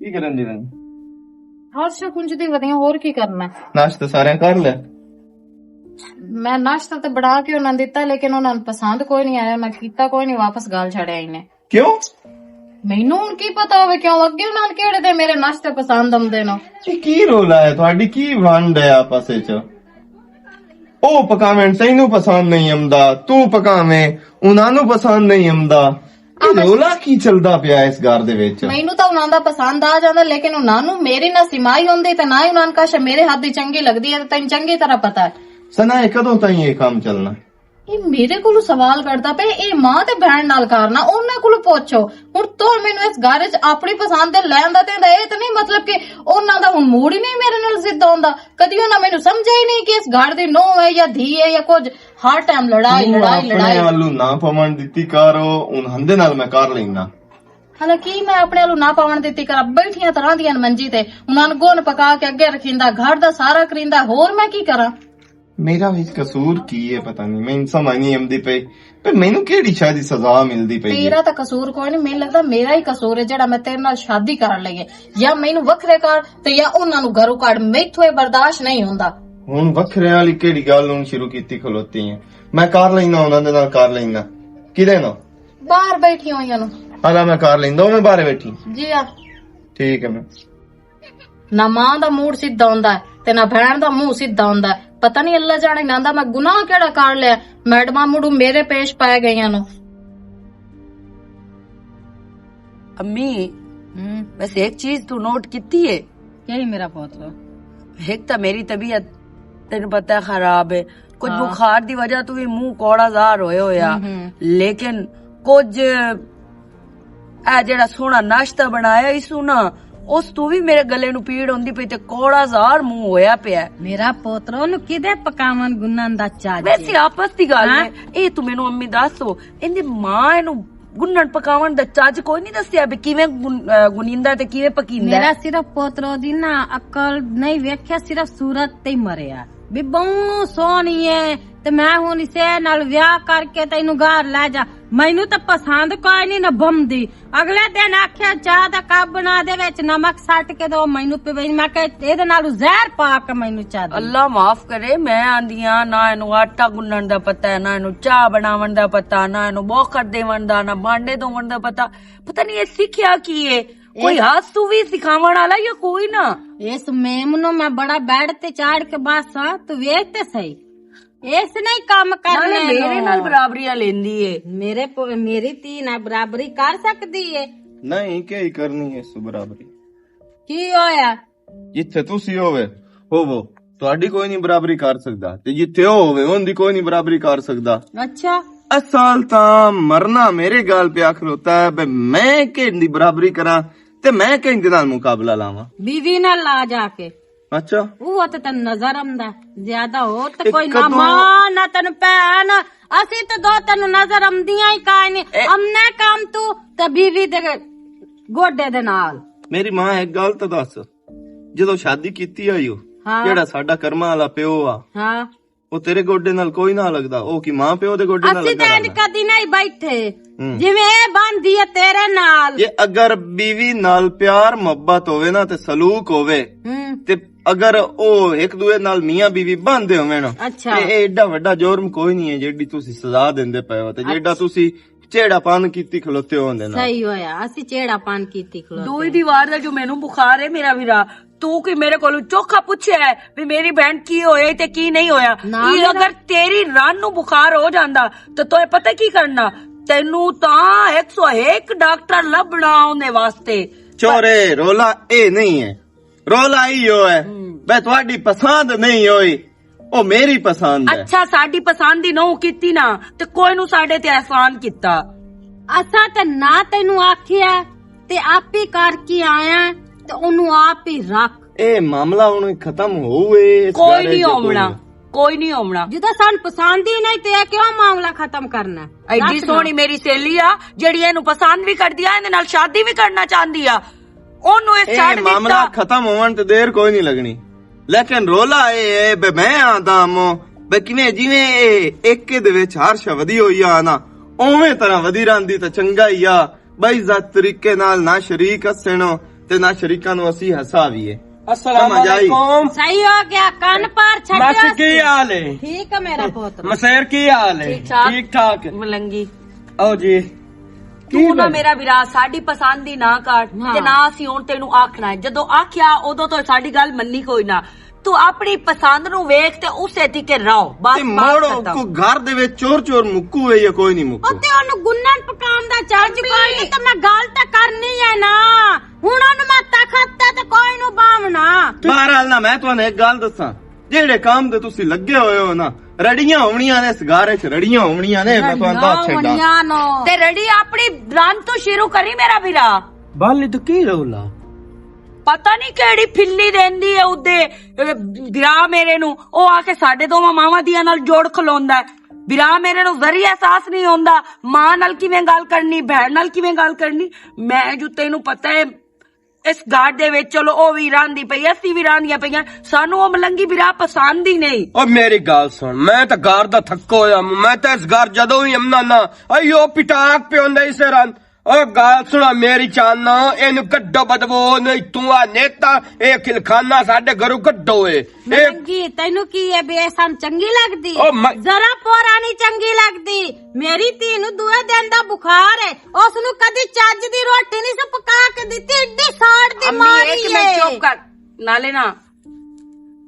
ਕੀ ਕਰਨ ਦੀ ਤੈਨੂੰ? ਹਰਸ਼ ਕੁੰਜਦੀ ਵਧੀਆ, ਹੋਰ ਕੀ ਕਰਨਾ। ਨਾਸ਼ਤਾ ਸਾਰਿਆਂ ਕਰ ਲਿਆ? ਮੈਂ ਨਾਸ਼ਤਾ ਤੇ ਬਣਾ ਕੇ ਉਹਨਾਂ ਨੂੰ ਦਿੱਤਾ, ਲੇਕਿਨ ਉਹਨਾਂ ਨੂੰ ਪਸੰਦ ਕੋਈ ਨਹੀਂ ਆਇਆ। ਮੈਂ ਕੀਤਾ ਕੋਈ ਨਹੀਂ, ਵਾਪਸ ਗੱਲ ਛੜਿਆ ਇਹਨੇ। ਕਿਉਂ? ਮੈਨੂੰ ਹੁਣ ਕੀ ਪਤਾ ਹੋਵੇ ਕਿਉਂ, ਅੱਗੇ ਉਹਨਾਂ ਨੂੰ ਕਿਹੜੇ ਦੇ ਮੇਰੇ ਨਾਸ਼ਤੇ ਪਸੰਦ ਆਉਂਦੇ ਨੇ। ਇਹ ਕੀ ਰੋਲਾ ਹੈ ਤੁਹਾਡੀ? ਕੀ ਵੰਡ ਹੈ ਆਪਸ ਵਿੱਚ? ਉਹ ਪਕਾਵੇਂ ਤੈਨੂੰ ਪਸੰਦ ਨਹੀਂ ਆਉਂਦਾ, ਤੂੰ ਪਕਾਵੇਂ ਉਹਨਾਂ ਨੂੰ ਪਸੰਦ ਨਹੀਂ ਆਉਂਦਾ। ਰੋਲਾ ਕੀ ਚੱਲਦਾ ਪਿਆ ਇਸ ਘਰ ਦੇ ਵਿੱਚ? ਮੈਨੂੰ ਤਾਂ ਉਹਨਾਂ ਦਾ ਪਸੰਦ ਆ ਜਾਂਦਾ, ਲੇਕਿਨ ਉਹਨਾਂ ਨੂੰ ਮੇਰੀ ਨਾ ਸਿਮਾਈ ਹੁੰਦੀ ਤੇ ਨਾ ਹੀ ਉਹਨਾਂ ਨੂੰ ਕਸ਼ ਮੇਰੇ ਹੱਥ ਦੀ ਚੰਗੀ ਲੱਗਦੀ ਹੈ। ਤੇ ਤੈਨੂੰ ਚੰਗੀ ਤਰ੍ਹਾਂ ਪਤਾ ਹੈ ਸਨਾ ਇਹ ਕਦੋਂ ਤਾਈਂ ਇਹ ਕੰਮ ਚੱਲਣਾ? ਇਹ ਮੇਰੇ ਕੋਲੋਂ ਸਵਾਲ ਕਰਦਾ ਪਿਆ। ਇਹ ਮਾਂ ਤੇ ਭੈਣ ਨਾਲ ਕਰਨਾ, ਉਹਨਾਂ ਕੋਲੋਂ ਪੁੱਛੋ। ਹੁਣ ਤੂੰ ਮੈਨੂੰ ਇਸ ਘਰ 'ਚ ਆਪਣੀ ਪਸੰਦ ਦੇ ਲੈਣ ਦਾ ਤੇ ਇਹ ਤਾਂ ਨਹੀਂ ਮਤਲਬ ਕਿ ਉਹਨਾਂ ਦਾ ਹੁਣ ਮੂਡ ਹੀ ਨਹੀਂ ਮੇਰੇ ਨਾਲ ਸਿੱਧਾ ਹੁੰਦਾ। ਕਦੀ ਉਹਨਾਂ ਮੈਨੂੰ ਸਮਝਿਆ ਹੀ ਨਹੀਂ ਕਿ ਇਸ ਘਰ ਦੀ ਨੂੰਹ ਹੈ ਜਾਂ ਧੀ ਹੈ ਜਾਂ ਕੁਝ। ਹਰ ਟਾਈਮ ਲੜਾਈ ਲੜਾਈ ਲੜਾਈ। ਆਲੂ ਨਾ ਪਵਣ ਦਿੱਤੀ ਕਰੋ, ਹੁਣ ਹੰਦੇ ਨਾਲ ਮੈਂ ਕਰ ਲੈਣਾ। ਹਾਲਾਂਕਿ ਮੈਂ ਆਪਣੇ ਆਲੂ ਨਾ ਪਾਵਣ ਦਿੱਤੀ ਕਰ, ਬੈਠੀਆਂ ਤਰ੍ਹਾਂ ਦੀਆਂ ਮੰਜੀ ਤੇ ਉਹਨਾਂ ਨੂੰ ਗੁਣ ਪਕਾ ਕੇ ਅੱਗੇ ਰੱਖਿੰਦਾ, ਘਰ ਦਾ ਸਾਰਾ ਕਰਿੰਦਾ। ਹੋਰ ਮੈਂ ਕੀ ਕਰਾਂ? ਮੇਰਾ ਵੀ ਕਸੂਰ ਕੀ ਹੈ ਪਤਾ ਨਹੀਂ, ਮੈਨੂੰ ਸਮਝ ਨਹੀਂ ਆਉਂਦੀ ਪਈ। ਪਰ ਮੈਨੂੰ ਕਿਹੜੀ ਸ਼ਾਇਦ ਸਜ਼ਾ ਮਿਲਦੀ ਪਈ? ਤੇਰਾ ਤਾਂ ਕਸੂਰ ਕੋਈ ਨਹੀਂ, ਮੈਨੂੰ ਲੱਗਦਾ ਮੇਰਾ ਹੀ ਕਸੂਰ ਹੈ ਜਿਹੜਾ ਮੈਂ ਤੇਰੇ ਨਾਲ ਸ਼ਾਦੀ ਕਰਨ ਲਈ ਹੈ। ਜਾਂ ਮੈਨੂੰ ਵੱਖਰੇ ਕਰ ਤੇ ਜਾਂ ਉਹਨਾਂ ਨੂੰ ਘਰੋਂ ਕੱਢ। ਮੈਥੋਂ ਇਹ ਬਰਦਾਸ਼ਤ ਨਹੀਂ ਹੁੰਦਾ। ਹੁਣ ਵੱਖਰੇ ਵਾਲੀ ਕਿਹੜੀ ਗੱਲ ਨੂੰ ਸ਼ੁਰੂ ਕੀਤੀ ਖਲੋਤੀ ਹੈ? ਮੈਂ ਕਰ ਲੈਣਾ, ਉਹਨਾਂ ਦੇ ਨਾਲ ਕਰ ਲੈਣਾ। ਕਿਹਦੇ ਨਾਲ? ਬਾਹਰ ਬੈਠੀ ਹੋਈਆਂ ਨੂੰ। ਹਾਲਾ ਮੈਂ ਕਰ ਲੈਂਦਾ, ਮੈਂ ਬਾਹਰ ਬੈਠੀ। ਜੀ ਆ ਠੀਕ ਹੈ। ਮੈਂ ਨਾ ਮਾਂ ਦਾ ਮੂਡ ਸਿੱਧਾ ਹੁੰਦਾ ਹੈ ਤੇ ਨਾ ਭੈਣ ਦਾ ਮੂੰਹ ਸਿੱਧਾ ਹੁੰਦਾ ਹੈ। ਪਤਾ ਨਹੀਂ ਅੱਲਾ ਜਾਣੇ ਨਾਂਦਾ ਮੈਂ ਗੁਨਾਹ ਕਿਹੜਾ ਕਰ ਲਿਆ। ਮੈਡਮਾਂ ਮੁੜੂ ਮੇਰੇ ਪੇਸ਼ ਪਾਏ ਗਈਆਂ ਨੂੰ। अम्मी वैसे एक चीज तू नोट की है? यही मेरा पोतरा। एक तो मेरी तबीयत तेन पता है खराब है, कुछ बुखार दी वजह तू भी मुंह कौड़ा जार होए होया, लेकिन कुछ ए जेड़ा सोना नाश्ता बनाया इसू ना उस तू भी मेरे गले नु पीड़ होंदी पई ते कौड़ा जार मुंह होया पिया। मेरा पोतरो नु किदे पकावन गुन्नन दा चाज। वैसे आपस दी गल है ए, तू मेनू अम्मी दसो इंदी मां एनु गुन्नन पकावन दा चाज कोई नहीं दस्या भी किवें गुनिंदा ते किवें पकींदा। मेरा सिर्फ पोतरो दी ना अकल नहीं वेख्या, सिर्फ सूरत ते ही मरिया भी बहु सोहनी है ते मैं हुन इसे नाल विआह करके तैनू घर ले जा। मैनू तो पसंद कोई नहीं ना बमदी। अगले दिन आख्या चाह दा कप बना दे विच नमक सट के दो मैनू पीवे। मैं कह एदे नाल जहर पा के मैनू चाह दे। अल्लाह माफ करे, मैं आंदियां ना इनू आटा गुन्नन दा पता है, ना इनू चाह बनावन दा पता, ना इनू बोखर देवन दा, ना भांडे धोवन दा पता। पता नहीं ये सिखया की है? कोई हाथ तू भी सिखावन वाला या कोई ना? इस मेमनू मैं बड़ा बेड ते चाड़ के बस तू वेख ते सही इस नहीं काम करने मेरे नाल बराबरियां लेंदी है। मेरी धी ना बराबरी कर सकती है? नहीं क्या ही करनी है सु बराबरी। की होया? जिथे तुसी होवो ਤੁਹਾਡੀ ਕੋਈ ਨਹੀਂ ਬਰਾਬਰੀ ਕਰ ਸਕਦਾ ਤੇ ਜਿੱਥੇ ਉਹ ਹੋਵੇ ਉਹਦੀ ਕੋਈ ਨਹੀਂ ਬਰਾਬਰੀ ਕਰ ਸਕਦਾ। अच्छा ਅਸਲ ਤਾਂ ਮਰਨਾ ਮੇਰੇ ਗਾਲ ਪਿਆ ਖਲੋਤਾ ਹੈ ਬਈ ਮੈਂ ਕਿਹਦੀ ਬਰਾਬਰੀ ਕਰਾਂ ਤੇ ਮੈਂ ਕਿਹਦੇ ਨਾਲ ਮੁਕਾਬਲਾ ਲਾਵਾਂ। बीवी ना ला जाके। अच्छा वो तो तन नजर आंदा ज्यादा हो तो कोई ना मां ना तन भैन असी तो दो तन नजर आंदियां ही काई नहीं। हमने काम तू ते बीवी दे गोडे दे नाल। ਮੇਰੀ ਮਾਂ ਇੱਕ ਗੱਲ ਤਾਂ ਦੱਸ, ਜਦੋਂ ਸ਼ਾਦੀ ਕੀਤੀ ਆਈ ਉਹ ਜਿਹੜਾ ਸਾਡਾ ਕਰਮਾਂ ਵਾਲਾ ਪਿਓ ਆ हाँ ਉਹ ਤੇਰੇ ਗੋਡੇ ਨਾਲ ਕੋਈ ਨਾ ਲੱਗਦਾ, ਉਹ ਕੀ ਮਾਂ ਪਿਓ ਦੇ ਗੋਡੇ ਨਾਲ ਅਸੀਂ ਤਾਂ ਲੱਗਦਾ? ਕਦੀ ਨਹੀਂ ਬੈਠੇ ਜਿਵੇਂ ਇਹ ਬੰਦੀ ਹੈ ਤੇਰੇ ਨਾਲ। ਜੇ ਅਗਰ ਬੀਵੀ ਨਾਲ ਪਿਆਰ ਮੁਹੱਬਤ ਹੋਵੇ ਨਾ ਤੇ ਸਲੂਕ ਹੋਵੇ ਤੇ ਅਗਰ ਉਹ ਇੱਕ ਦੂਏ ਨਾਲ ਮੀਆਂ ਬੀਵੀ ਬੰਦੇ ਹੋਵੇ ਨਾ ਅੱਛਾ ਇਹ ਏਡਾ ਵੱਡਾ ਜੁਰਮ ਕੋਈ ਨਹੀਂ ਹੈ ਜਿਹੜੀ ਤੁਸੀਂ ਸਜ਼ਾ ਦਿੰਦੇ ਪਏ ਹੋ ਤੇ ਜਿਹੜਾ ਤੁਸੀਂ ਝੇੜਾਪਨ ਕੀਤੀ ਖਲੋਤੇ ਹੋ ਉਹਦੇ ਨਾਲ। ਸਹੀ ਹੋਇਆ ਅਸੀਂ ਝੇੜਾਪਨ ਕੀਤੀ ਖਲੋਤੇ। दो ही दीवार दा जो मैनू बुखार है मेरा वीरा, तू कि मेरे को चोखा पूछे है भी मेरी बहन की होया ते की नहीं होया। ये अगर तेरी रान नु बुखार हो जांदा तो तोए पता की करना, तेनू तां 101 डॉक्टर लभना ओने वास्ते। चोरे रोला ए नहीं है, रोला इहो है बे ਤੁਹਾਡੀ पसंद नहीं होई ਉਹ ਮੇਰੀ पसंद है। अच्छा साडी पसंद दी नहू कीती ना ते कोई नु साडे ते एहसान कीता। असा ते ना तेनू आखिया ते आप ही करके आया ते ओनू आप ही रख। ਇਹ ਮਾਮਲਾ ਹੁਣ ਖਤਮ ਹੋਵੇ कोई नहीं होवना, कोई नहीं होवना। जिदा सान पसंद ही नहीं ते क्यों मामला खत्म करना? एडी सोहनी मेरी सहेली आ जेड़ी एनू पसंद भी करदी आ, इहदे नाल शादी भी करना चाहंदी आ, ओनू इस छाड़ दित्ता। मामला खत्म होवन ते देर कोई नहीं लगनी, लेकिन रोला ਇਹ ਹੈ ਬਈ ਮੈਂ ਆਂਦਾ ਮੋ ਬਈ ਕਿਵੇਂ ਜਿਵੇਂ ਇੱਕ ਦੇ ਵਿੱਚ ਹਰਸ਼ ਵਧੀ ਹੋਈ ਆ ਨਾ ਉਵੇਂ ਤਰ੍ਹਾਂ ਵਧੀ ਰਹਿੰਦੀ ਤਾਂ ਚੰਗਾ ਹੀ ਆ ਬਈ ਜ਼ਤ ਤਰੀਕੇ ਨਾਲ ਨਾ ਸ਼ਰੀਕ ਹੱਸਣੋ ਤੇ ਨਾ ਸ਼ਰੀਕਾਂ ਨੂੰ ਅਸੀਂ ਹਸਾਵੀਏ। अस्सलाम समझ आई। वालेकुम। ਸਹੀ ਹੋ ਗਿਆ ਕੰਨ ਪਾਰ मासी ਛੱਡਿਆ की हाल है? ਠੀਕ ਹੈ ਮੇਰਾ ਪੁੱਤ मसेर की हाल है? ठीक ठाक। ਮਲੰਗੀ आओ जी। ਤੂੰ ਨਾ ਮੇਰਾ ਵੀਰਾ ਸਾਡੀ ਪਸੰਦ ਦੀ ਨਾ ਕਰ ਤੇ ਨਾ ਅਸੀਂ ਹੁਣ ਤੈਨੂੰ ਆਖਣਾ ਹੈ। ਜਦੋਂ ਆਖਿਆ ਉਦੋਂ ਤੋਂ ਸਾਡੀ ਗੱਲ ਮੰਨੀ ਕੋਈ ਨਾ। ਤੂੰ ਆਪਣੀ ਪਸੰਦ ਨੂੰ ਵੇਖ ਤੇ ਉਸੇ ਟਿਕੇ ਰਹੋ ਬਸ। ਤੇ ਮੋੜੋ ਕੋ ਘਰ ਦੇ ਵਿੱਚ ਚੋਰ ਮੁੱਕੂ ਹੈ ਜਾਂ ਕੋਈ ਨਹੀਂ ਮੁੱਕੂ। ਉੱਤੇ ਉਹਨੂੰ ਗੁੰਨਣ ਪਕਾਉਣ ਦਾ ਚਾਰਜ ਕੋਈ ਨਹੀਂ ਤੇ ਮੈਂ ਗੱਲ ਤਾਂ ਕਰਨੀ ਹੈ ਨਾ। ਹੁਣ ਉਹਨੂੰ ਮੈਂ ਤਖਤ ਤੇ ਕੋਈ ਨੂੰ ਬਾਵਣਾ। ਬਹਰਾਲ ਨਾ ਮੈਂ ਤੁਹਾਨੂੰ ਇੱਕ ਗੱਲ ਦੱਸਾਂ, ਜਿਹੜੇ ਕੰਮ ਤੇ ਤੁਸੀਂ ਲੱਗੇ ਹੋਏ ਹੋ ਨਾ, ਰੜੀਆਂ ਹੋਣੀਆਂ ਨੇ ਸਿਗਾਰੇ ਚ, ਰੜੀਆਂ ਹੋਣੀਆਂ ਨੇ। ਮੈਂ ਤੁਹਾਨੂੰ ਦੱਸ ਛੱਡਾਂ ਤੇ ਰੜੀ ਆਪਣੀ ਰਨ ਤੋਂ ਸ਼ੁਰੂ ਕਰੀ ਮੇਰਾ ਵੀਰਾ। बाली तो की रौला? ਪਤਾ ਨਹੀਂ ਕਿਹੜੀ ਫਿੱਲੀ ਰਹਿੰਦੀ ਹੈ ਉਹਦੇ ਵਿਰਾਹ ਮੇਰੇ ਨੂੰ। ਉਹ ਆ ਕੇ ਸਾਡੇ ਦੋਵਾਂ ਮਾਵਾਂ ਦੀਆਂ ਨਾਲ ਜੋੜ ਖਲੋਂਦਾ। ਵਿਰਾਹ ਮੇਰੇ ਨੂੰ ਜ਼ਰੀ ਅਹਿਸਾਸ ਨਹੀਂ ਹੁੰਦਾ ਮਾਂ ਨਾਲ ਕਿਵੇਂ ਗੱਲ ਕਰਨੀ, ਭੈਣ ਨਾਲ ਕਿਵੇਂ ਗੱਲ ਕਰਨੀ। ਮੈਂ ਜੋ ਤੈਨੂੰ ਪਤਾ ਹੈ ਇਸ ਘਾਟ ਦੇ ਵਿੱਚ ਚਲੋ ਉਹ ਵੀ ਰਾਂਦੀ ਪਈ, ਅਸੀਂ ਵੀ ਰਾਂਦੀਆਂ ਪਈਆਂ, ਸਾਨੂੰ ਉਹ ਮਲੰਗੀ ਵਿਰਾਹ ਪਸੰਦ ਹੀ ਨਹੀਂ। ओ मेरी गाल सुन, मैं तो घर दा थक्को होया, मैं तो इस घर जदों ही अमना ना अयो पिटाक पे होंदे इसे रन। ओ गाल सुना मेरी चाना, एनु कड्डो बदबो नहीं तू आ नेता ए खिलखाना साडे घरों कड्डो ए। ਮਲੰਗੀ ਤੈਨੂੰ ਕੀ ਹੈ ਬੇਸਮ ਚੰਗੀ ਲੱਗਦੀ? ਜ਼ਰਾ ਪੋਰਾ ਨਹੀਂ ਚੰਗੀ ਲੱਗਦੀ। ਮੇਰੀ ਧੀ ਨੂੰ ਦੂਏ ਦਿਨ ਦਾ ਬੁਖਾਰ ਹੈ, ਉਸ ਨੂੰ ਕਦੀ ਚੱਜ ਦੀ ਰੋਟੀ ਨਹੀਂ ਸੀ ਪਕਾ ਕੇ ਦਿੱਤੀ, ਏਡੀ ਸਾੜ ਦੀ ਅੰਮੀ ਮਾਰੀ ਇੱਕ ਮਿੰਟ ਚੁੱਪ ਕਰ। ਨਾਲੇ ਨਾ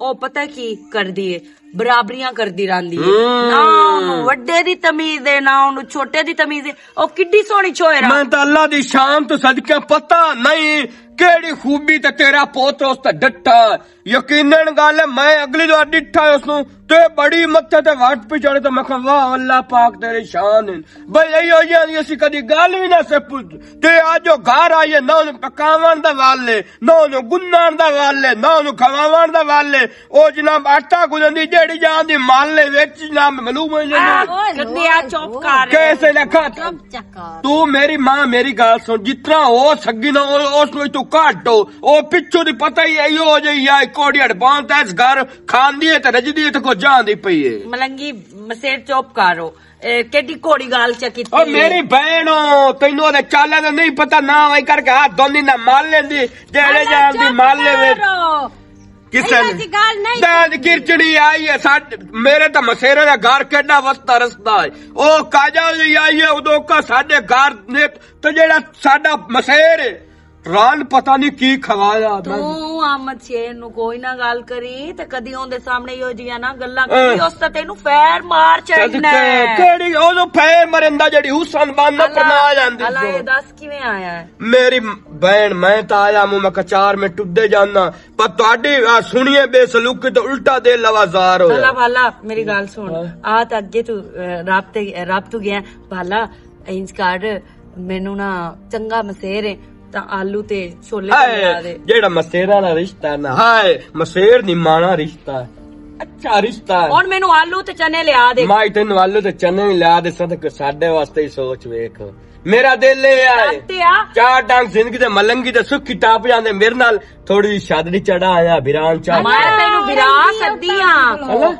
ਉਹ ਪਤਾ ਕੀ ਕਰਦੀ ਏ, ਬਰਾਬਰੀਆਂ ਕਰਦੀ ਰਹਿੰਦੀ ਏ। ਨਾ ਉਹਨੂੰ ਵੱਡੇ ਦੀ ਤਮੀਜ਼ ਏ ਨਾ ਉਹਨੂੰ ਛੋਟੇ ਦੀ ਤਮੀਜ਼ ਏ। ਉਹ ਕਿੱਡੀ ਸੋਹਣੀ ਚੋਇਰਾ। मैं तो अल्लाह दी शान तो सदके पता नहीं केड़ी खूबी ते तेरा पोत उस ते डट्टा। यकीनन गल है मैं अगली बार डिठा उसनु ते बड़ी मत्थे ते वट पे चढ़े तो मैं कहा वाह अल्लाह पाक तेरी शान है। भाई यही जानी असी कदी गल भी ना से पुछ ते आज जो घर आइए ना उन्हें पकावन दा वाले ना उन्हें गुन्नण दा वाले ना उन्हें खवावन दा वाले। ओ जनाब आटा गुंदी जेड़ी जान दी माले विच जनाब मालूम हो जाए गद्दिया चुप कर। कैसे लखा ਚੱਕਾ। तू मेरी मां मेरी गल सुन, जितना हो सकी ना उस तू घट हो। ओ पिछू दी पता ही आई हो जाई या कोड़ी हड़बान ते इस घर खांदी है ते रजदी है ते को जांदी पई है। ਮਲੰਗੀ ਮਸੇਰ ਚੁੱਪ ਕਰੋ। ਕਿੱਡੀ कोड़ी गाल च कीती ओ मेरी बहन हो तेनू ओदे चाले दा नहीं पता ना वही करके हाथ दोनी ना मार लेंदी जेड़े जान दी मार लेवे किसे ऐसी गल नहीं। दाद गिरचड़ी आई है साड मेरे तो मसेरे दा घर केडा वस्ता रस्ता है। ओ काजा जी आई है उदों का साडे घर ने तो जेड़ा साडा मसेर है रान पता नहीं की खवाया। ਤੂੰ ਆਮਦ ਸ਼ੇਰ ਨੂੰ ਕੋਈ ਨਾ ਗੱਲ ਕਰੀ ਤੇ ਕਦੀ ਉਹਦੇ ਸਾਹਮਣੇ ਇਹੋ ਜੀਆਂ ਨਾ ਗੱਲਾਂ ਕਰੀ, ਉਸ ਤਾਂ ਤੈਨੂੰ ਫੈਰ ਮਾਰ ਚੜਨਾ ਹੈ। केड़ी ओदो फैर मरिंदा जेड़ी हुसन बांदा पना जांदी अला ये दस किवें आया है? मेरी बहन मैं तो आया मुंह में कचार में टुदे जाना पर तुहाडी सुनिए बेसलूकी तो उल्टा दिल आवाजार हो। भला भला मेरी गल सुन, आ तो अगे तू रब तू गया भला इंज कर मैनू ना चंगा मसेर है ਤਾਂ ਆਲੂ ਤੇ ਛੋਲੇ ਬਣਾ ਦੇ। ਜਿਹੜਾ ਮਸੇਰਾ ਦਾ ਰਿਸ਼ਤਾ ਨਾ ਹਾਏ ਮਸੇਰ ਨਹੀਂ ਮਾਣਾ ਰਿਸ਼ਤਾ ਅੱਛਾ ਰਿਸ਼ਤਾ ਹੁਣ ਮੈਨੂੰ ਆਲੂ ਤੇ ਚਨੇ ਲਿਆ ਦੇ। ਮਾਈ ਤੈਨੂੰ ਆਲੂ ਤੇ ਚਨੇ ਲਿਆ ਦੇ ਸਦਕ ਸਾਡੇ ਵਾਸਤੇ ਹੀ ਸੋਚ ਵੇਖ। ਮੇਰਾ ਦਿਲ ਇਹ ਆਏ ਚਾਰ ਡੰਗ ਜ਼ਿੰਦਗੀ ਦੇ ਮਲੰਗੀ ਤੇ ਸੁੱਖੀ ਟਾਪ ਜਾਂਦੇ ਮੇਰੇ ਨਾਲ ਥੋੜੀ ਜਿਹੀ ਸ਼ਾਦਰੀ ਚੜਾ ਆਇਆ ਬਿਰਾਨ ਚਾ ਮੈਂ ਤੈਨੂੰ ਵਿਰਾਹ ਸੱਦੀਆਂ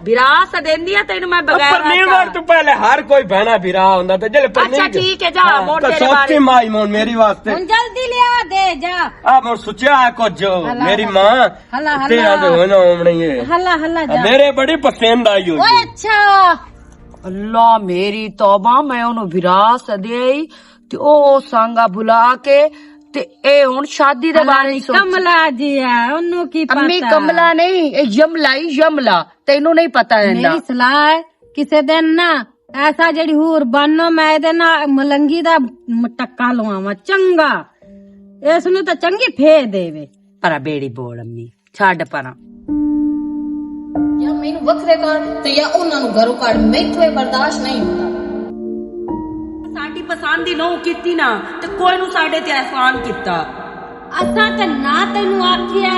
ਵਿਰਾਹ ਸਦੇਂਦੀਆਂ ਤੈਨੂੰ ਮੈਂ ਬਗੈਰ परनीर तो पहले हर कोई बहना बिरा होता था जले अच्छा ठीक है जा मोड़ तेरे सोची बारे माई मोड़ मेरी वास्ते ਹੁਣ ਜਲਦੀ ਲਿਆ ਦੇ ਜਾ। आप मोड़ सोचा है कुछ मेरी माँ हला, हला। तेरा तो होना होना ही है ਹੱਲਾ ਹੱਲਾ ਜਾ। मेरे बड़ी पसंद आई हुई ਓਏ ਅੱਛਾ ਅੱਲਾ ਮੇਰੀ ਤੌਬਾ ਮੈਂ ਉਹਨੂੰ ਵਿਰਾਹ ਸਦੇਈ ਤੇ ਉਹ ਸੰਗਾ ਬੁਲਾ ਕੇ ਤੇ ਇਹ ਹੁਣ ਸ਼ਾਦੀ ਦੇ ਬਾਰੇ ਨਹੀਂ ਸੋਚ। ਕਮਲਾ ਜੀ ਹੈ ਉਹਨੂੰ ਕੀ ਪਤਾ। ਅੰਮੀ ਕਮਲਾ ਨਹੀਂ ਇਹ ਯਮਲਾ ਹੀ ਯਮਲਾ, ਤੈਨੂੰ ਨਹੀਂ ਪਤਾ ਇਹਦਾ। ਮੇਰੀ ਸਲਾਹ ਹੈ ਕਿਸੇ ਦਿਨ ਨਾ ਐਸਾ ਜਿਹੜੀ ਹੂਰ ਬਣੋ ਮੈਂ ਇਹਦੇ ਨਾਲ ਮਲੰਗੀ ਦਾ ਟੱਕਾ ਲਵਾਵਾਂ ਚੰਗਾ, ਇਸ ਨੂੰ ਤਾਂ ਚੰਗੀ ਫੇਰ ਦੇਵੇ। ਪਰਾ ਬੇੜੀ ਬੋਲ ਅੰਮੀ ਛੱਡ ਪਰਾਂ। ਜਾਂ ਮੈਨੂੰ ਵੱਖਰੇ ਕਰ ਤੇ ਜਾਂ ਉਹਨਾਂ ਨੂੰ ਘਰੋਂ ਕੱਢ, ਮੈਥੋਂ ਇਹ ਬਰਦਾਸ਼ਤ ਨਹੀਂ ਹੁੰਦਾ। ਸਾਡੀ ਪਸੰਦ ਦੀ ਨੋ ਕੀਤੀ ਨਾ ਤੇ ਕੋਈ ਨੂੰ ਸਾਡੇ ਤੇ ਅਹਿਸਾਨ ਕੀਤਾ। ਅਸਾਂ ਤੇ ਨਾ ਤੈਨੂੰ ਆਖਿਆ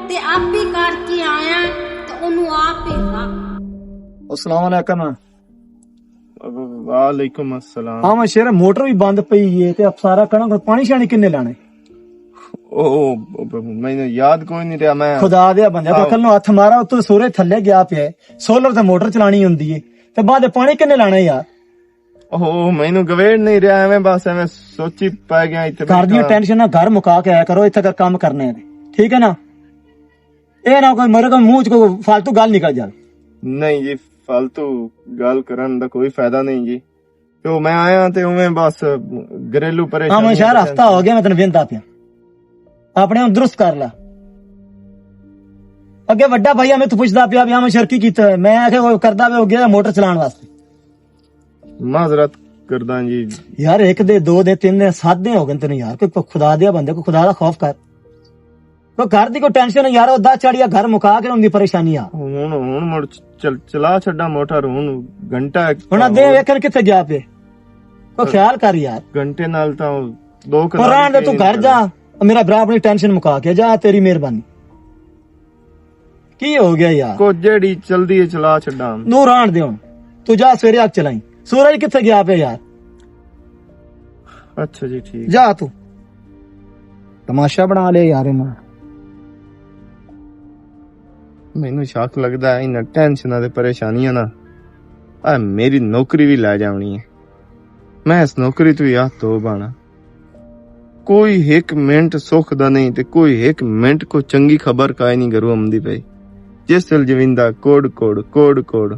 ਤੇ ਆਪ ਹੀ ਕਰਕੇ ਆਇਆ ਤੇ ਉਹਨੂੰ ਆਪ ਹੀ ਰੱਖ। अस्सलाम वालेकुम। ਵਾਲੇਕੁਮ ਅਸਲਾਮ। हाँ मैं शेर मोटर भी बंद पई है ते अब सारा कणक पानी शानी किन्ने लाने? ਉਹ ਮੈਨੂੰ ਯਾਦ ਕੋਈ ਨਹੀਂ ਰਿਹਾ। ਮੈਂ खुदा दे बंदे बखल नु हथ मारा उत्ते सोरे थल्ले गया पे सोलर ते मोटर चलानी हुंदी है ते बाद पानी किन्ने लाने यार? ਉਹ ਮੈਨੂੰ ਗਵੇੜ ਨਹੀਂ ਰਿਹਾ, ਐਵੇਂ ਬਸ ਐਵੇਂ ਸੋਚੀ ਪੈ ਗਿਆ ਇੱਥੇ ਘਰ ਦੀ ਬੈਠਾ। ਟੈਨਸ਼ਨ ਨਾ ਘਰ ਮੁਕਾ ਕੇ ਆਇਆ ਕਰੋ, ਇੱਥੇ ਕੰਮ ਕਰਨੇ ਨੇ, ਠੀਕ ਹੈ ਨਾ? ਇਹ ਨਾ ਕੋਈ ਮੇਰੇ ਕੋ ਮੂੰਹ ਚ ਕੋਈ ਫालतू ਗੱਲ ਨਿਕਲ ਜਾਵੇ। ਨਹੀਂ ਜੀ, ਫालतू ਗੱਲ ਕਰਨ ਦਾ ਕੋਈ ਫਾਇਦਾ ਨਹੀਂ ਜੀ। ਤੇ ਮੈਂ ਆਇਆ ਤੇ ਉਵੇਂ ਬਸ ਘਰੇਲੂ ਪਰੇਸ਼ਾਨੀ। ਮੈਂ ਸ਼ਹਿਰ ਹਫਤਾ ਹੋ ਗਿਆ, ਮੈਂ ਤੈਨੂੰ ਵੇਂਦਾ ਪਿਆ, ਆਪਣੇ ਆਪ ਦਰੁਸਤ ਕਰ ਲੈ। ਅੱਗੇ ਵੱਡਾ ਭਾਈਆ ਮੈਂ ਤੂੰ ਪੁੱਛਦਾ ਪਿਆ ਵੀ ਮੈਂ ਸ਼ਰਕੀ ਕੀਤਾ ਹੈ, ਮੈਂ ਆਖਿਆ ਉਹ ਕਰਦਾ ਵੇ ਹੋ ਗਿਆ ਮੋਟਰ ਚਲਾਉਣ ਵਾਸਤੇ। ਮਾਜ਼ਰਤ ਕਰਦਾ ਜੀ। ਯਾਰ 1 ਦੇ 2 ਦੇ 3 ਦੇ 7 ਦੇ ਹੋ ਗਏ ਤੈਨੂੰ ਯਾਰ, ਕੋਈ ਖੁਦਾ ਦਿਆ ਬੰਦੇ, ਕੋਈ ਖੁਦਾ ਦਾ ਖੌਫ ਕਰ, ਕੋਈ ਘਰ ਦੀ ਕੋਈ ਟੈਨਸ਼ਨ ਯਾਰ, ਉਹ 10 ਚੜੀਆ ਘਰ ਮੁਕਾ ਕੇ ਹੁੰਦੀ ਪਰੇਸ਼ਾਨੀ ਆ। ਹੁਣ ਮੁੜ ਚਲਾ ਛੱਡਾ ਮੋਟਰ, ਹੁਣ ਘੰਟਾ ਹੁਣ ਅੱਧੇ ਵੇਖਣ ਕਿੱਥੇ ਗਿਆ ਪਏ, ਕੋਈ ਖਿਆਲ ਕਰ ਯਾਰ। ਘੰਟੇ ਨਾਲ ਤਾਂ 2 ਕੁਰਾਨ ਦੇ ਤੂੰ ਘਰ ਜਾ, ਮੇਰਾ ਭਰਾ ਆਪਣੀ ਟੈਨਸ਼ਨ ਮੁਕਾ ਕੇ ਜਾ, ਤੇਰੀ ਮਿਹਰਬਾਨੀ। ਕੀ ਹੋ ਗਿਆ ਯਾਰ? ਕੋ ਜਿਹੜੀ ਚਲਦੀ ਹੈ ਚਲਾ ਛੱਡਾ। ਨੂੰ ਰਾਣ ਦੇ ਹੁਣ, ਤੂੰ ਜਾ ਸਵੇਰੇ ਅੱਗ ਚਲਾਈ। ਸੂਰਜ ਕਿੱਥੇ ਗਿਆ ਪਿਆ ਯਾਰ? ਅੱਛਾ ਜੀ ਠੀਕ। ਜਾ ਤੂੰ ਤਮਾਸ਼ਾ ਬਣਾ ਲਿਆ ਯਾਰ ਇਹਨਾਂ। ਮੈਨੂੰ ਸ਼ੱਕ ਲੱਗਦਾ ਹੈ ਇਹਨਾਂ ਟੈਨਸ਼ਨਾਂ ਤੇ ਪਰੇਸ਼ਾਨੀਆਂ ਨਾ ਆ ਮੇਰੀ ਨੌਕਰੀ ਵੀ ਲੈ ਜਾਣੀ ਹੈ। ਮੈਂ ਇਸ ਨੌਕਰੀ ਤੋਂ ਯਾਦ ਤੋਂ ਬਾਣਾ, ਕੋਈ 1 ਮਿੰਟ ਸੁੱਖ ਦਾ ਨਹੀਂ ਤੇ ਕੋਈ 1 ਮਿੰਟ ਕੋ ਚੰਗੀ ਖਬਰ ਕਾਇ ਨਹੀਂ ਘਰੋਂ ਆਉਂਦੀ ਪਈ। ਜਿਸ ਦਿਲ ਜਵਿੰਦਾ ਕੋੜ ਕੋੜ ਕੋੜ ਕੋੜ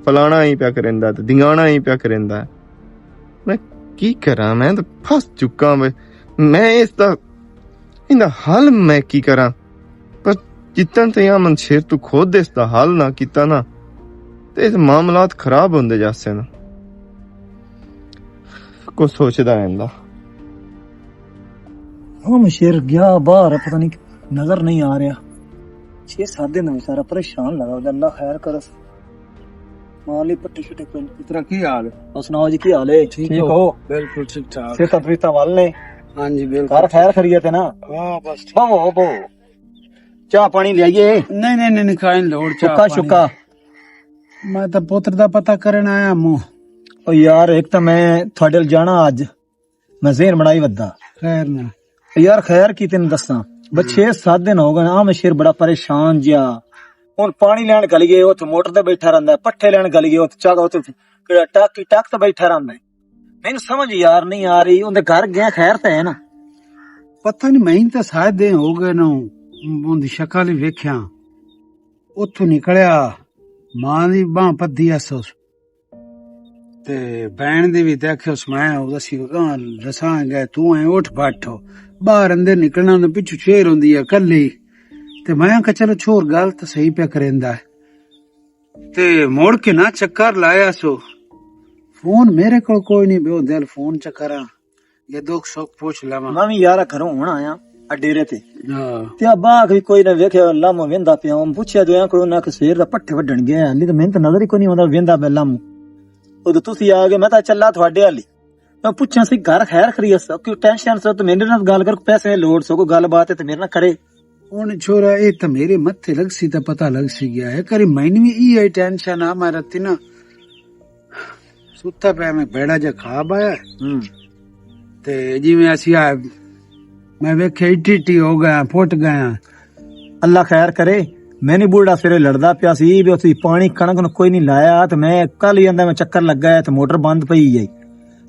ਫਲਾਣਾ ਹੀ ਪਿਆ ਕਰੇਂਦਾ ਤੇ ਦਿਗਾਣਾ ਹੀ ਪਿਆ ਕਰੇਂਦਾ। ਮੈਂ ਕੀ ਕਰਾਂ? ਮੈਂ ਤਾਂ ਫਸ ਚੁੱਕਾ। ਮੈਂ ਇਹਦਾ ਹੱਲ ਮੈਂ ਕੀ ਕਰਾਂ? ਪਰ ਜਿੱਤਨ ਤੇ ਮਨ ਸ਼ੇਰ ਤੂੰ ਖੁਦ ਇਸ ਦਾ ਹੱਲ ਨਾ ਕੀਤਾ ਨਾ ਤੇ ਇਹ ਮਾਮਲਾਤ ਖਰਾਬ ਹੁੰਦੇ ਜਾਸੇ ਨਾ। ਕੁਛ ਸੋਚਦਾ ਰਹਿੰਦਾ। ਸ਼ੇਰ ਗਿਆ ਬਾਹਰ, ਪਤਾ ਨਹੀਂ ਨਜ਼ਰ ਨਹੀਂ ਆ ਰਿਹਾ। 6-7 दिन सारा परेशान लगा, अल्लाह खैर करस। माली पट्टी छटे कोई कितना की हाल है? और सुनाओ जी की हाल है? ठीक हो? बिल्कुल ठीक ठाक। से तफरीता वाल ने? हाँ जी बिल्कुल। घर खैर खरीद है ना? हाँ बस बो चाह पानी ले आइए। नहीं खाइन लोड़ चाह सुक्का शुक्का। मैं तो पुत्र दा पता करन आया मुंह। ओ यार एक तो मैं थोड़े जाना अज, मैं ज़हन बनाई वदा। खैर ना यार खैर की तेन दसा, बस 6-7 दिन हो गए ना, मैं शेर बड़ा परेशान जिया। ਹੁਣ ਪਾਣੀ ਲੈਣ ਗਲ ਗਏ, ਉੱਥੇ ਮੋਟਰ ਤੇ ਬੈਠਾ ਰਹਿੰਦਾ, ਪੱਠੇ ਲੈਣ ਗਲ ਗਏ, ਉੱਥੇ ਚਾਗਾ ਉੱਥੇ ਕਿਹੜਾ ਟੱਕ ਤੇ ਬੈਠਾ ਰਹਿੰਦਾ। ਮੈਨੂੰ ਸਮਝ ਯਾਰ ਨਹੀਂ ਆ ਰਹੀ, ਉਹਦੇ ਘਰ ਗਿਆ ਖੈਰ ਤਾਂ ਹੈ ਨਾ? ਪਤਾ ਨਹੀਂ, ਮੈਂ ਤਾਂ ਸਾਇਦ ਦੇ ਹੋ ਗਏ ਨਾ, ਉਹਦੀ ਸ਼ਕਲ ਹੀ ਵੇਖਿਆ। ਉੱਥੋਂ ਨਿਕਲਿਆ, ਮਾਂ ਦੀ ਬਾਹ ਪੱਦੀ ਐਸੋ ਤੇ ਭੈਣ ਦੀ ਵੀ ਦੇਖਿਓ। ਮੈਂ ਉਹਦਾ ਰਸਾਂਗਾ ਤੂੰ ਐ ਉੱਠ ਬੈਠੋ, ਬਾਹਰ ਅੰਦਰ ਨਿਕਲਣਾ ਉਹਦੇ ਪਿੱਛੇ ਸ਼ੇਰ ਹੁੰਦੀ ਆ ਕੱਲੀ। ਤੇ ਮੈਂ ਕਿਹਾ ਚਲੋ ਛੋਰ ਗੱਲ ਤਾਂ ਸਹੀ ਪਿਆ ਕਰੇਂਦਾ। ਤੇ ਮੁੜ ਕੇ ਨਾ ਚੱਕਰ ਲਾਇਆ ਸੋ, ਫੋਨ ਮੇਰੇ ਕੋਲ ਕੋਈ ਨਹੀਂ, ਬਿਓ ਦਿਲ ਫੋਨ ਚ ਕਰਾਂ ਇਹ ਦੁੱਖ ਸੁੱਖ ਪੁੱਛ ਲਵਾਂ। ਮੈਂ ਵੀ ਯਾਰ ਘਰੋਂ ਹੁਣ ਆਇਆ ਡੇਰੇ ਤੇ, ਹਾਂ ਤੇ ਆ ਬਾਗ ਵੀ ਕੋਈ ਨਾ ਵੇਖਿਆ, ਲਾਮੋ ਵੇਂਦਾ ਪਿਆ। ਉਹ ਪੁੱਛਿਆ ਜੋ ਕੋਈ ਨਾ ਕਿ ਸਵੇਰ ਦਾ ਪੱਠੇ ਵੱਢਣ ਗਿਆ, ਹਾਲੀ ਤਾਂ ਮੈਨੂੰ ਤਾਂ ਨਜ਼ਰ ਹੀ ਕੋਈ ਨਹੀਂ ਆਉਂਦਾ ਵੇਂਦਾ ਪਿਆ ਲਾਮੋ। ਉਦੋਂ ਤੁਸੀਂ ਆ ਗਏ, ਮੈਂ ਤਾਂ ਚੱਲਾ ਤੁਹਾਡੇ ਹਾਲੀ। ਮੈਂ ਪੁੱਛਾਂ ਸੀ ਘਰ ਖੈਰ ਖਰੀਦ ਸੋ, ਕਿਉਂ ਟੈਨਸ਼ਨ ਸੋ ਤੇ ਮੇਰੇ ਨਾਲ ਗੱਲ ਕਰ, ਪੈਸੇ ਲੋੜ ਸੋ, ਕੋਈ ਗੱਲਬਾਤ ਹੈ ਤੇ ਮੇਰੇ ਨਾਲ ਕਰੇ। ਹੁਣ ਛੋਰਾ ਇਹ ਤਾਂ ਮੇਰੇ ਮੱਥੇ ਲੱਗ ਸੀ ਤਾਂ ਪਤਾ ਲੱਗ ਸੀ ਗਿਆ ਹੈ, ਕਰੀ ਮੈਨੂੰ ਵੀ ਇਹ ਟੈਨਸ਼ਨ ਆ। ਮੈਂ ਰਾਤੀ ਨਾ ਸੁੱਤਾ ਪਿਆ, ਮੈਂ ਬੈੜਾ ਜਿਹਾ ਖਾਬ ਆਇਆ ਤੇ ਜਿਵੇਂ ਅਸੀਂ ਆ ਮੈਂ ਵੇਖਿਆ ਇੱਟੀ ਹੋ ਗਿਆ, ਫੁੱਟ ਗਿਆ। ਅੱਲਾ ਖੈਰ ਕਰੇ। ਮੈਨੇ ਬੁਲਡਾ ਸਵੇਰੇ ਲੜਦਾ ਪਿਆ ਸੀ ਵੀ ਉੱਥੇ ਪਾਣੀ ਕਣਕ ਨੂੰ ਕੋਈ ਨਹੀਂ ਲਾਇਆ, ਤੇ ਮੈਂ ਕੱਲ ਹੀ ਜਾਂਦਾ, ਮੈਂ ਚੱਕਰ ਲੱਗਾ ਤੇ ਮੋਟਰ ਬੰਦ ਪਈ ਜਾਈ,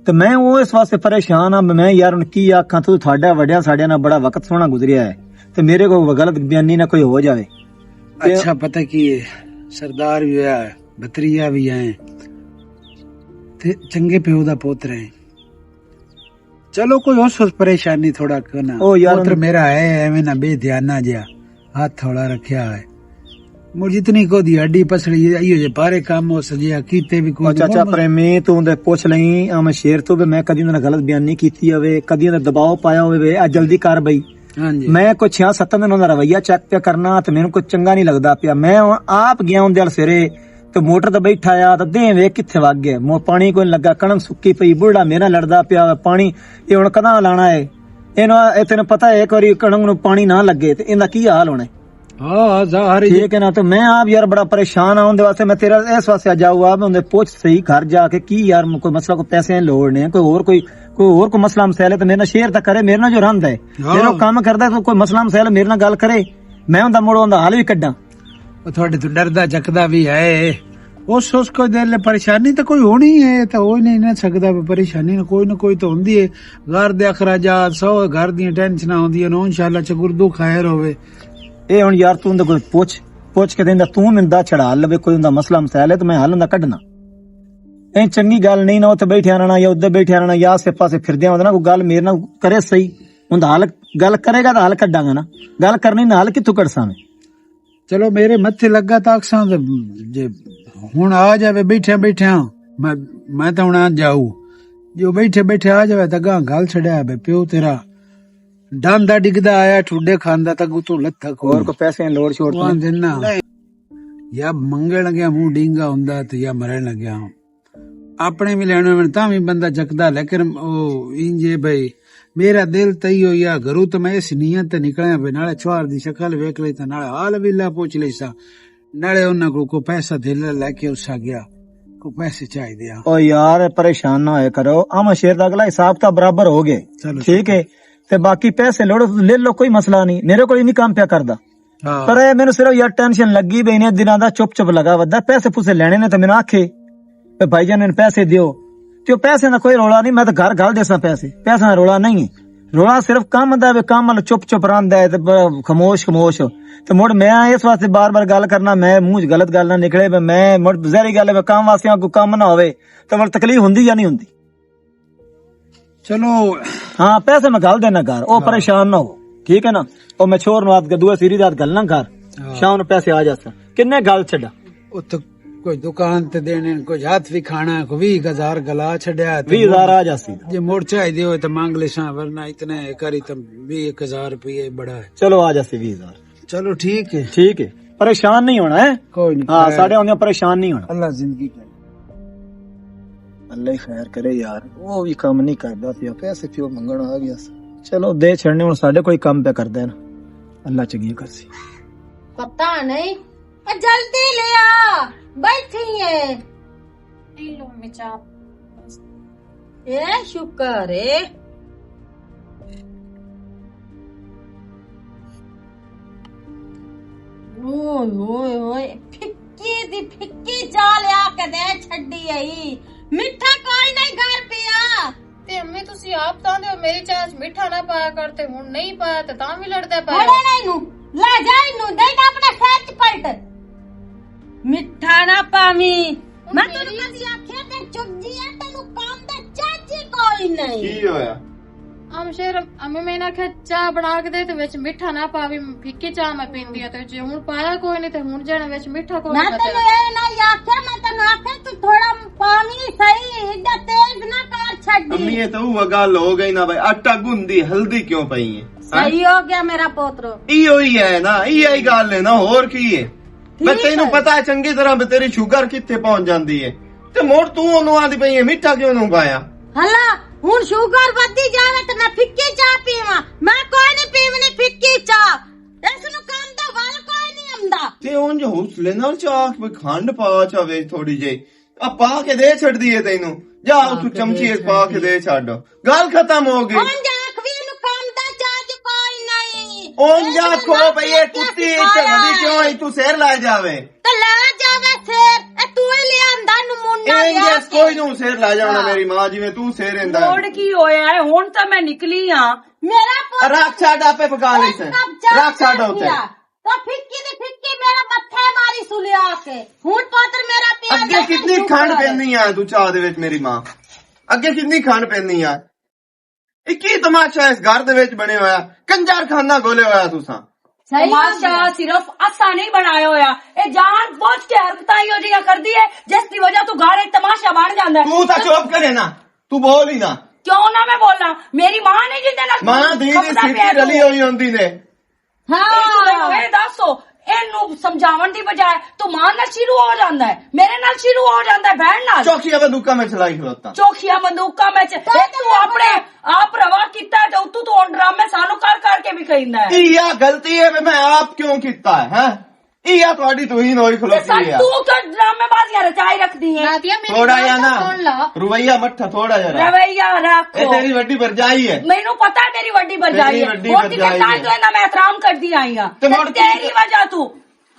ਤੇ ਮੈਂ ਉਹ ਇਸ ਵਾਸਤੇ ਪਰੇਸ਼ਾਨ ਆ। ਮੈਂ ਯਾਰ ਹੁਣ ਕੀ ਆਖਾਂ, ਤੂੰ ਤੁਹਾਡਾ ਵੱਡਿਆ ਸਾਡੇ ਨਾਲ ਬੜਾ ਵਕਤ ਸੋਹਣਾ ਗੁਜ਼ਰਿਆ ਹੈ, ਤੇ ਮੇਰੇ ਕੋਲ ਗਲਤ ਬਿਆਨੀ ਨਾ ਕੋਈ ਹੋ ਜਾਵੇ। ਅੱਛਾ ਪਤਾ ਕੀ ਹੈ, ਸਰਦਾਰ ਵੀ ਹੈ, ਬਤਰੀਆ ਵੀ ਹੈ ਤੇ ਚੰਗੇ ਪਿਓ ਦਾ ਪੁੱਤਰ ਹੈ। ਚਲੋ ਕੋਈ ਉਸ ਪਰੇਸ਼ਾਨੀ ਥੋੜਾ ਕਰਨਾ। ਉਹ ਯਾਰ ਪੁੱਤਰ ਮੇਰਾ ਹੈ ਐਵੇਂ ਨਾ ਬੇਧਿਆਨਾ ਜਿਹਾ, ਹੱਥ ਥੋੜਾ ਰੱਖਿਆ ਹੈ। ਮੁਰ ਜਿਤਨੀ ਕੋ ਦੀ ਹੱਡੀ ਪਸੜੀ ਆਈਓ ਜੇ ਪਾਰੇ ਕੰਮ ਹੋ ਸਜਿਆ ਕੀਤੇ ਵੀ ਕੋਈ। ਚਾਚਾ ਪ੍ਰੇਮੀ ਤੂੰ ਤੇ ਪੁੱਛ ਲਈ ਆ, ਮੈਂ ਸ਼ੇਰ ਤੋਂ ਵੀ ਮੈਂ ਕਦੀ ਉਹਨਾਂ ਨਾਲ ਗਲਤ ਬਿਆਨੀ ਕੀਤੀ ਹੋਵੇ, ਕਦੀ ਉਹਨਾਂ ਦਾ ਦਬਾਅ ਪਾਇਆ ਹੋਵੇ, ਆ ਜਲਦੀ ਕਰ ਬਈ। ਹਾਂਜੀ ਮੈਂ ਕੋਈ 6-7 ਦਿਨ ਉਹਦਾ ਰਵਈਆ ਚੈੱਕ ਪਿਆ ਕਰਨਾ, ਤੇ ਮੈਨੂੰ ਕੋਈ ਚੰਗਾ ਨਹੀਂ ਲੱਗਦਾ ਪਿਆ। ਮੈਂ ਆਪ ਗਿਆ ਉਹਦੇ ਸਵੇਰੇ ਤੇ ਮੋਟਰ ਤੇ ਬੈਠਾ ਆ, ਤੇ ਦੇ ਵੇਖ ਕਿੱਥੇ ਵਗ ਗਿਆ, ਪਾਣੀ ਕੋਈ ਲੱਗਾ, ਕਣਕ ਸੁੱਕੀ ਪਈ, ਬੁੜਾ ਮੇਰਾ ਲੜਦਾ ਪਿਆ ਪਾਣੀ। ਇਹ ਹੁਣ ਕਦਾਂ ਲਾਣਾ ਹੈ ਇਹਨੂੰ? ਇਹ ਤੈਨੂੰ ਪਤਾ ਹੈ ਇੱਕ ਵਾਰੀ ਕਣਕ ਨੂੰ ਪਾਣੀ ਨਾ ਲੱਗੇ ਤੇ ਇਹਦਾ ਕੀ ਹਾਲ ਹੋਣਾ? ਹਾਂ ਜ਼ਾਹਰ ਠੀਕ ਹੈ ਨਾ। ਤੇ ਮੈਂ ਆਪ ਯਾਰ ਬੜਾ ਪਰੇਸ਼ਾਨ ਆ ਉਹਦੇ ਵਾਸਤੇ। ਮੈਂ ਤੇਰਾ ਇਸ ਵਾਸਤੇ ਜਾਊਗਾ, ਮੈਂ ਉਹਦੇ ਪੁੱਛ ਸਹੀ ਘਰ ਜਾ ਕੇ ਕੀ ਯਾਰ ਕੋਈ ਮਸਲਾ, ਕੋਈ ਪੈਸੇ ਦੀ ਲੋੜ ਨਹੀਂ, ਕੋਈ ਹੋਰ ਕੋਈ ਮਸਲਾ ਮਸਲਾ ਤੇ ਮੇਰੇ ਨਾਲ ਸ਼ੇਅਰ ਤਾਂ ਕਰੇ। ਮੇਰੇ ਨਾਲ ਜੋ ਰਹਿੰਦਾ ਹੈ, ਜਿਹੜਾ ਕੰਮ ਕਰਦਾ, ਕੋਈ ਮਸਲਾ ਮਸਲਾ ਮੇਰੇ ਨਾਲ ਗੱਲ ਕਰੇ, ਮੈਂ ਉਹਦਾ ਮੋੜ ਉਹਦਾ ਹੱਲ ਵੀ ਕੱਢਾਂ। ਉਹ ਤੁਹਾਡੇ ਤੋਂ ਡਰਦਾ ਚੱਕਦਾ ਵੀ ਹੈ, ਉਸ ਕੋਈ ਦਿਲ ਲਈ ਪਰੇਸ਼ਾਨੀ ਤਾਂ ਕੋਈ ਹੋਣੀ ਹੈ, ਤਾਂ ਹੋ ਹੀ ਨਹੀਂ ਨਾ ਸਕਦਾ ਵੀ ਪਰੇਸ਼ਾਨੀ ਨਾ ਕੋਈ ਤਾਂ ਹੁੰਦੀ ਹੈ। ਘਰ ਦੇ ਅਖਰਾਜਾਤ ਸੌ ਘਰ ਦੀਆਂ ਟੈਨਸ਼ਨਾਂ ਹੁੰਦੀਆਂ ਨੇ, ਇਨਸ਼ਾਅੱਲਾ ਚ ਗੁਰਦੂ ਖੈਰ ਹੋਵੇ। ਇਹ ਹੁਣ ਯਾਰ ਤੂੰ ਕੋਈ ਪੁੱਛ ਕੇ ਦਿੰਦਾ, ਤੂੰ ਮਿੰਦਾ ਛੜਾ ਲਵੇ, ਕੋਈ ਹੁੰਦਾ ਮਸਲਾ ਮਸਲਾ ਹੈ ਤੇ ਮੈਂ ਹੱਲ ਹੁੰਦਾ ਕੱਢਣਾ। ਇਹ ਚੰਗੀ ਗੱਲ ਨਹੀਂ ਨਾ, ਉੱਥੇ ਬੈਠਿਆ ਰਹਿਣਾ ਜਾਂ ਉੱਧਰ ਬੈਠਿਆ ਰਹਿਣਾ ਜਾਂ ਆਸੇ ਪਾਸੇ ਫਿਰਦਿਆਂ ਹੁੰਦਾ ਨਾ, ਕੋਈ ਗੱਲ ਮੇਰੇ ਨਾਲ ਕਰੇ ਸਹੀ ਹੁੰਦਾ, ਹੱਲ ਗੱਲ ਕਰੇਗਾ ਤਾਂ ਹੱਲ ਕੱਢਾਂਗਾ ਨਾ, ਗੱਲ ਕਰਨੀ ਨਾ ਹੱਲ ਕਿੱਥੋਂ ਕੱਢਸਾਂ ਮੈਂ। ਚਲੋ ਮੇਰੇ ਮੱਥੇ ਲੱਗਾ ਤਾਂ ਅਕਸਾਂ ਜੇ ਹੁਣ ਆ ਜਾਵੇ ਬੈਠਿਆ ਮੈਂ ਤਾਂ ਹੁਣ ਆ ਜਾਊ, ਜੋ ਬੈਠੇ ਆ ਜਾਵੇ ਤਾਂ ਗਾਂ ਗੱਲ ਛੜਿਆ ਬੇ ਪਿਓ ਤੇਰਾ ਡਾਂਦਾ ਡਿੱਗਦਾ ਆਇਆ ਠੁੱਡੇ ਖਾਂਦਾ ਤਾਂ ਤੂੰ ਲੱਥਾ ਹੋਰ ਕੋ ਪੈਸੇ ਲੋੜ ਛੋੜ ਉਹ ਦਿਨਾ ਜਾਂ ਮੰਗਣ ਲੱਗਿਆ ਮੂੰਹ ਡਿੰਗਾ ਹੁੰਦਾ ਤੇ ਜਾਂ ਮਰਨ ਲੱਗਿਆ। ਆਪਣੇ ਵੀ ਲੈਣੇ ਤਾਂ ਵੀ ਬੰਦਾ ਚੱਕਦਾ, ਲੇਕਿਨ ਉਹ ਇੰਜੇ ਬਈ ਮੇਰਾ ਦਿਲ ਤਈ ਹੋਇਆ ਘਰੋਂ ਤਾਂ ਮੈਂ ਇਸ ਨੀਅਤ ਤੇ ਨਿਕਲਿਆ ਵੀ ਨਾਲੇ ਛੁਆਰ ਦੀ ਸ਼ਕਲ ਵੇਖ ਲਈ ਤਾਂ ਨਾਲੇ ਹਾਲ ਵਿਲਾ ਪੁੱਛ ਲਈ ਸਾ, ਨਾਲੇ ਉਹਨਾਂ ਕੋਲ ਕੋਈ ਪੈਸਾ ਦਿਲ ਲੈ ਕੇ ਉਸਾ ਗਿਆ, ਕੋਈ ਪੈਸੇ ਚਾਹੀਦੇ ਆ। ਓ ਯਾਰ ਪਰੇਸ਼ਾਨ ਨਾ ਹੋਇਆ ਕਰੋ, ਆਮ ਸ਼ੇਰ ਦਾ ਅਗਲਾ ਹਿਸਾਬ ਤਾਂ ਬਰਾबर हो गए, ठीक है। ਤੇ ਬਾਕੀ ਪੈਸੇ ਲੋੜ ਲੈ ਲੋ, ਕੋਈ ਮਸਲਾ ਨਹੀਂ, ਮੇਰੇ ਕੋਲ ਨਹੀਂ ਕੰਮ ਪਿਆ ਕਰਦਾ। ਪਰ ਇਹ ਮੈਨੂੰ ਸਿਰਫ ਯਾਰ ਟੈਨਸ਼ਨ ਲੱਗੀ ਬਈ ਨੇ ਦਿਨਾਂ ਦਾ ਚੁੱਪ ਲਗਾ ਵੱਦਾ, ਪੈਸੇ ਪੂਸੇ ਲੈਣੇ ਨੇ ਤਾਂ ਮੈਨੂੰ ਆਖੇ ਤੇ ਭਾਈ ਜਾਨ ਮੈਨੂੰ ਪੈਸੇ ਦਿਓ, ਤੇ ਉਹ ਪੈਸੇ ਦਾ ਕੋਈ ਰੋਲਾ ਨਹੀਂ, ਮੈਂ ਤਾਂ ਘਰ ਘਾਲ ਦੇਸਾਂ ਪੈਸਿਆਂ ਦਾ ਰੋਲਾ ਨਹੀਂ ਹੈ। ਰੋਲਾ ਸਿਰਫ ਕੰਮ ਦਾ ਵੇ, ਕੰਮ ਵਾਲ ਚੁੱਪ ਰਹਿੰਦਾ ਹੈ ਤੇ ਖਮੋਸ਼ ਤੇ ਮੁੜ ਮੈਂ ਇਸ ਵਾਸਤੇ ਬਾਰ ਗੱਲ ਕਰਨਾ, ਮੈਂ ਮੂੰਹ ਚ ਗਲਤ ਗੱਲ ਨਾ ਨਿਕਲੇ, ਮੈਂ ਮੁੜ ਜ਼ਹਿਰੀ ਗੱਲ ਹੈ ਕੰਮ ਵਾਸਤੇ ਕੋਈ ਕੰਮ ਨਾ ਹੋਵੇ ਤਾਂ ਮੁੜ ਤਕਲੀਫ ਹੁੰਦੀ ਜਾਂ ਨਹੀਂ ਹੁੰਦੀ। ਚਲੋ हाँ पैसे मैं घाल देना घर, ओ परेशान ना हो, ठीक है ना। ओ मैं छोर रात दुआ सीरी रात गलना घर, शाम ਨੂੰ ਪੈਸੇ ਆ ਜਾਸਾ। ਕਿੰਨੇ ਗੱਲ ਛੱਡਾ ਉੱਥੇ ਕੋਈ ਦੁਕਾਨ ਤੇ ਦੇਣੇ, ਕੋਈ ਹੱਥ ਵੀ ਖਾਣਾ, ਕੋਈ 20,000 ਗਲਾ ਛੱਡਿਆ 20,000 ਆ ਜਾਸੀ। ਜੇ ਮੋੜ ਚਾਹੀਦੇ ਹੋਏ ਤਾਂ ਮੰਗ ਲੈ ਸਾਂ, ਵਰਨਾ ਇਤਨੇ ਕਰੀ ਤਾਂ 20,000 रुपये बड़ा है। चलो आ जासी 20,000। चलो ठीक है परेशान नहीं होना है, कोई नहीं। हाँ साढ़े आने परेशान नहीं होना। अल्लाह जिंदगी करे, अल्लाह खैर करे यार, वो भी काम नहीं करता पिया, पैसे पियो मंगण आ गया। चलो दे छड़ने हुण साढ़े कोई काम पे करदे ना, अल्लाह चंगी करसी। पता नहीं, जल्दी ले आ, बैठी है। लो मम्मी चाह। ए शुक्र है। ओए फिक्की चाह लिया के दे छड्डी आई, मिठा कोई नहीं घर पिया। ਤੇ ਅੰਮੀ ਤੁਸੀਂ ਆਪ ਤਾਂ ਦਿਓ ਮੇਰੀ ਚਾਹ ਚ ਮਿੱਠਾ ਨਾ ਪਾਇਆ ਕਰ, ਤੇ ਹੁਣ ਨਹੀਂ ਪਾਇਆ ਤੇ ਤਾਂ ਵੀ ਲੜਦਾ ਪਿਆ। बड़े नहीं नू ला जा इनू, दे अपने सिर च पलट, मिठा ना पावी। मैं तेनू कदी आख्या ते चुप जी है, तेनू काम दा चाची कोई नहीं। ਕੀ ਹੋਇਆ? ਆਮ ਸ਼ੇਰ ਅੰਮੀ ਮੈਂ ਨਾ ਕਿ ਚਾਹ ਬਣਾ ਕੇ ਦੇ ਤੇ ਵਿੱਚ ਮਿੱਠਾ ਨਾ ਪਾਵੀ, ਫਿੱਕੀ ਚਾਹ ਮੈਂ ਪੀਂਦੀ ਆ, ਤੇ ਜੇ ਹੁਣ ਪਾਇਆ ਕੋਈ ਨਹੀਂ ਤੇ ਹੁਣ ਜਾਣਾ ਵਿੱਚ ਮਿੱਠਾ ਕੋਈ मैं ਨਹੀਂ तेनू ए ना आख्या, मैं तेनू आख्या तू थोड़ा पानी सही, इदा तेज ना कर छड्डी। अम्मी ये तो वो गल हो गई ना भाई, आटा गुंदी हल्दी क्यों पई है? सही हो गया मेरा पोतरो। इहो ही है ना, इहो ही गल है ना, होर की है। मैं तेनू पता है चंगी तरह भी तेरी शुगर कित्थे पहुंच जांदी है, ते मोड़ तू ओनू आंदी पई है मिठा क्यों नू पाया? हला हुन शुगर वधी जावे ते मैं फिक्की चाह पीवा, मैं कोई नहीं पीवनी फिक्की चाह, इस नु काम दा वाल कोई नहीं आंदा। ते उंज हौसले नाल चाह कोई खंड पा चावे थोड़ी जी, आ पा के दे छड़ दी है तेनू, जा तू चमची इस पा के दे छड़, गल खत्म हो गई। उंज आखवी नु काम दा चाह कोई नहीं, उंज आखो भई ये कुत्ती इत्थे वदी क्यों आई, तू सिर ला जावे ते ला जावे सिर, ए तू ही ले आंदा नु मुंडा इंज लिया कोई नू सिर ला जाना मेरी मां जिवें तू सिर इंदा ਲੋੜ ਕੀ ਹੋਇਆ ਹੈ, ਹੁਣ ਤਾਂ ਮੈਂ ਨਿਕਲੀ ਆ। मेरा पोतरो रख छड़ आपे पका ले से, रख छड़ उते। तो फिक्की मेरा मत्थे मारी सुलिया के, हुन पोतर मेरा पिया ਅੱਗੇ ਕਿੰਨੀ ਖੰਡ ਪੈਂਦੀ ਆ ਤੂੰ ਚਾਹ ਦੇ ਵਿੱਚ ਮੇਰੀ ਮਾਂ, ਅੱਗੇ ਕਿੰਨੀ ਖੰਡ ਪੈਂਦੀ ਆ। ਇਹ ਕੀ ਤਮਾਸ਼ਾ ਇਸ ਘਰ ਦੇ ਵਿੱਚ ਬਣਿਆ ਹੋਇਆ, ਕੰਜਰ ਖਾਨਾ ਗੋਲੇ ਹੋਇਆ ਤੁਸੀਂ। ਤਮਾਸ਼ਾ ਸਿਰਫ ਅਸਾਂ ਨਹੀਂ ਬਣਾਇਆ ਹੋਇਆ, ਇਹ ਜਾਣ ਬੁੱਝ ਕੇ ਹਰਕਤਾਂ ਇਹੋ ਜਿਹੀਆਂ ਕਰਦੀ ਹੈ ਜਿਸ ਦੀ ਵਜ੍ਹਾ ਤੋਂ ਘਰ ਇੱਕ ਤਮਾਸ਼ਾ ਬਣ ਜਾਂਦਾ ਹੈ। ਤੂੰ ਤਾਂ ਚੁੱਪ ਕਰੇ ਨਾ, ਤੂੰ ਬੋਲ ਹੀ ਨਾ। ਕਿਉਂ ਨਾ ਮੈਂ ਬੋਲਾਂ, ਮੇਰੀ ਮਾਂ ਨੇ ਜਿਹਦੇ ਨਾਲ ਮਾਂ ਦੀ ਖਪਦਾ ਸਿੱਧੀ ਪਿਆ ਰਲੀ ਹੋਈ ਹੁੰਦੀ ਨੇ। ਇਹ ਦੱਸੋ, ਇਹਨੂੰ ਸਮਝਾਉਣ ਦੀ ਬਜਾਏ ਤੂੰ ਮਾਂ ਨਾਲ ਸ਼ੁਰੂ ਹੋ ਜਾਂਦਾ ਹੈ, ਮੇਰੇ ਨਾਲ ਸ਼ੁਰੂ ਹੋ ਜਾਂਦਾ ਹੈ, ਬਹਿਣ ਨਾਲ। ਚੌਕੀਆ ਬੰਦੂਕਾਂ ਮੈਂ ਚਲਾਈ ਖਲੋਤਾ, ਚੋਖੀਆਂ ਬੰਦੂਕਾਂ ਵਿੱਚ ਤੂੰ ਆਪਣੇ ਆਪ ਰਵਾ ਕੀਤਾ ਤੇ ਤੂੰ ਹੁਣ ਡਰਾਮੇ ਸਾਨੂੰ ਕਰ ਕਰਕੇ ਵੀ ਕਹਿੰਦਾ ਹੈ। ਇਹ ਗਲਤੀ ਹੈ ਮੈਂ ਆਪ ਕਿਉਂ ਕੀਤਾ ਹੈ? ਇਹ ਤੁਹਾਡੀ ਤੋਹੀਨ ਹੋਈ ਖਲੋਤੀ ਹੈ। ਤੂੰ ਤਾਂ ਡਰਾਮੇਬਾਜ਼ੀਆਂ ਰਚਾਈ ਰੱਖਦੀ ਹੈ। ਨਾਤੀਆ ਮੇਰੀ ਥੋੜਾ ਗੱਲ ਜਿਹਾ ਤਾਂ ਸੁਣ ਲਾ। ਨਾ ਰੁਵਈਆ ਮੱਠਾ ਥੋੜਾ ਜਿਹਾ ਰੱਖ। ਰਵਈਆ ਇਹ ਰੱਖੋ, ਤੇਰੀ ਵੱਡੀ ਵਰਜਾਈ ਹੈ। ਮੈਨੂੰ ਪਤਾ ਤੇਰੀ ਵੱਡੀ ਬਰਜਾਈ ਹੈ, ਵੱਡੀ ਉਹ ਤੇ ਭਰਜਾਈ ਤਾਂ ਹੈ। ਜੋ ਇਹਨਾਂ ਮੈਂ ਇਤਰਾਮ ਕਰਦੀ ਆਈ ਆ ਤੇ ਮੁੜ ਤੇਰੀ ਵਜ੍ਹਾ ਤੂੰ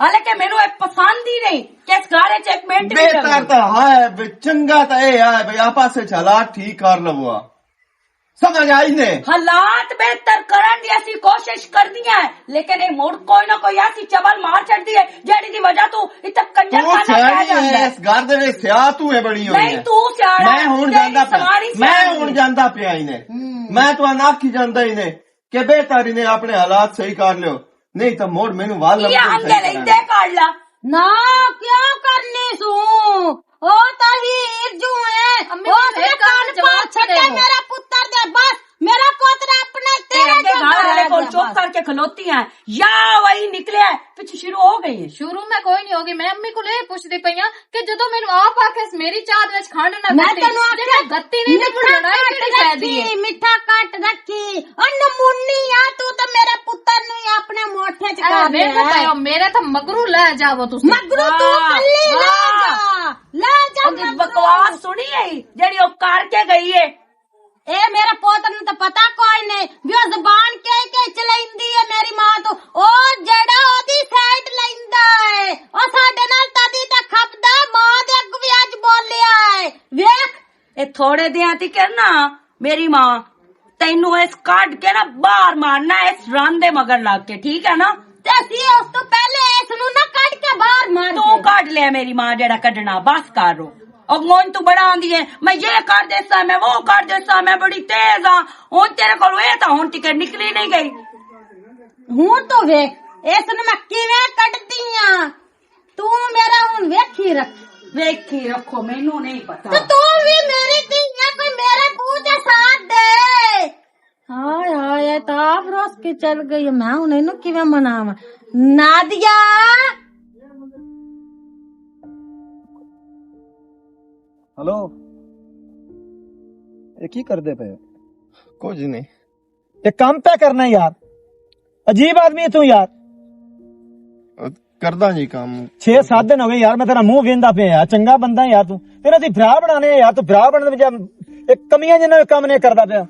ਹਾਲਾਂਕਿ ਮੈਨੂੰ ਇਹ ਪਸੰਦ ਹੀ ਨਹੀਂ ਕਿ ਇਸ ਘਰ 'ਚ ਇੱਕ ਮਿੰਟ ਵੀ बेहतर ਰਹੂੰ। तो है बे, चंगा तो ये है भाई आपस से हालात ठीक कर लवो समझ आई ने ਹਾਲਾਤ ਬਿਹਤਰ ਕਰਨ ਦੀ ਅਸੀਂ ਕੋਸ਼ਿਸ਼ ਕਰਦੀਆਂ ਹੈ ਲੇਕਿਨ ਇਹ ਮੁੜ ਕੋਈ ਨਾ ਕੋਈ ਐਸੀ ਚਵਲ ਮਾਰ ਛੱਡਦੀ ਹੈ ਜਿਹੜੀ ਦੀ ਵਜ੍ਹਾ ਤੋਂ ਇੱਥੇ ਕੰਜਰ तू ਖਾਨਾ ਪੈ सियाणी ਜਾਂਦਾ है ਹੈ। इस घर दे विच सिया तू है बड़ी हुई नहीं, है तू सियाणा मैं है, हुण तेरी जांदा पिया सवारी मैं सियाणी हुण है। जांदा पिया इने मैं तो आखी जांदा इने कि बेहतर इने अपने हालात सही कर लियो नहीं तो मोड़ मैनू वाल ਇਹ ਅੰਗੇ ਲੈਂਦੇ ਕਰ ਲਾ ना क्या करने सू ओ तहीर जो है अम्मी, ओ मेरे तेरे कान कान जवाब पाँच छटे दे दो। मेरा पुत्र दे बस मेरा पोतरा अपना तेरे तेरे जो घर वाले घर को है चुप बस। करके खलोती हैं या वही निकले पिछ शुरू हो गई है। ਸ਼ੁਰੂ ਮੈਂ ਕੋਈ ਨਹੀਂ ਹੋਗੀ ਮੈਂ ਅੰਮੀ ਕੋਲ ਇਹ ਪੁੱਛਦੀ ਪਈਆਂ ਕਿ ਜਦੋਂ ਮੈਨੂੰ ਆਪ ਆਖਿਸ ਮੇਰੀ ਚਾਹ ਦੇ ਵਿੱਚ ਖੰਡ ਨਾ मैं ਗੱਤੀ, तेनू ਜੇ ਮੈਂ ਗੱਤੀ नहीं तो मिठा लड़ाई काट किहड़ी फायदी है रखी मिठा काट रखी ओ नमूनी आ तू तो मेरे पुत्र नु ही अपने मोठे च कर ਵੇਖ लिया है। ਤਾਇਓ ਮੇਰੇ ਤਾਂ ਮਗਰੂ ਲੈ ਜਾਵੋ ਤੁਸੀਂ मगरू तू वाह, कल्ली ले वाह। जा ले जा ਉਹਦੀ मगरू। बकवास सुनी है जेड़ी वो करके गई है। ए मेरे पोतर नु तो पता कोई नहीं भी ओ जुबान के चलाइंदी है मेरी मां तो ओ जड़ा ओदी साइड लैंदा है ओ साडे नाल तदी ता खपदा मां दे अग भी आज बोलिया है वेख ये थोड़े दिया ती करना मेरी माँ तेनू इस काट के ना बाहर मारना है इस रन दे मगर लाग के ठीक है ना। ते सी उस तो पहले इस नु ना काट के बाहर मार तू काट ले मेरी माँ जेड़ा कटना बस कर रो और मोन तू बड़ा आंदी है मैं ये कर देता मैं वो कर देता मैं बड़ी तेज हाँ हूं तेरे को हूं टिकट निकली नहीं गई हूं तो वेख इस नु मैं किवें कटदी हां तू मेरा हुन वेखी रख वेखी रखो मैनू नहीं तो पता। तू भी मेरी धीया कोई मेरे पूजा साथ दे हाय हाय ताप रोस के चल गई मैं हुन इनु किवें मनावा नादिया हेलो ये की करदे पे कुछ नहीं ये काम पे करना है यार अजीब आदमी है तू यार करदा जी काम 6-7 दिन हो गए यार मैं तेरा मुंह वेंदा पे यार चंगा बंदा है यार तू तेरा ती भरा बनाने हैं यार तू भरा बनने में एक कमियां जिन्ना काम नहीं करदा पे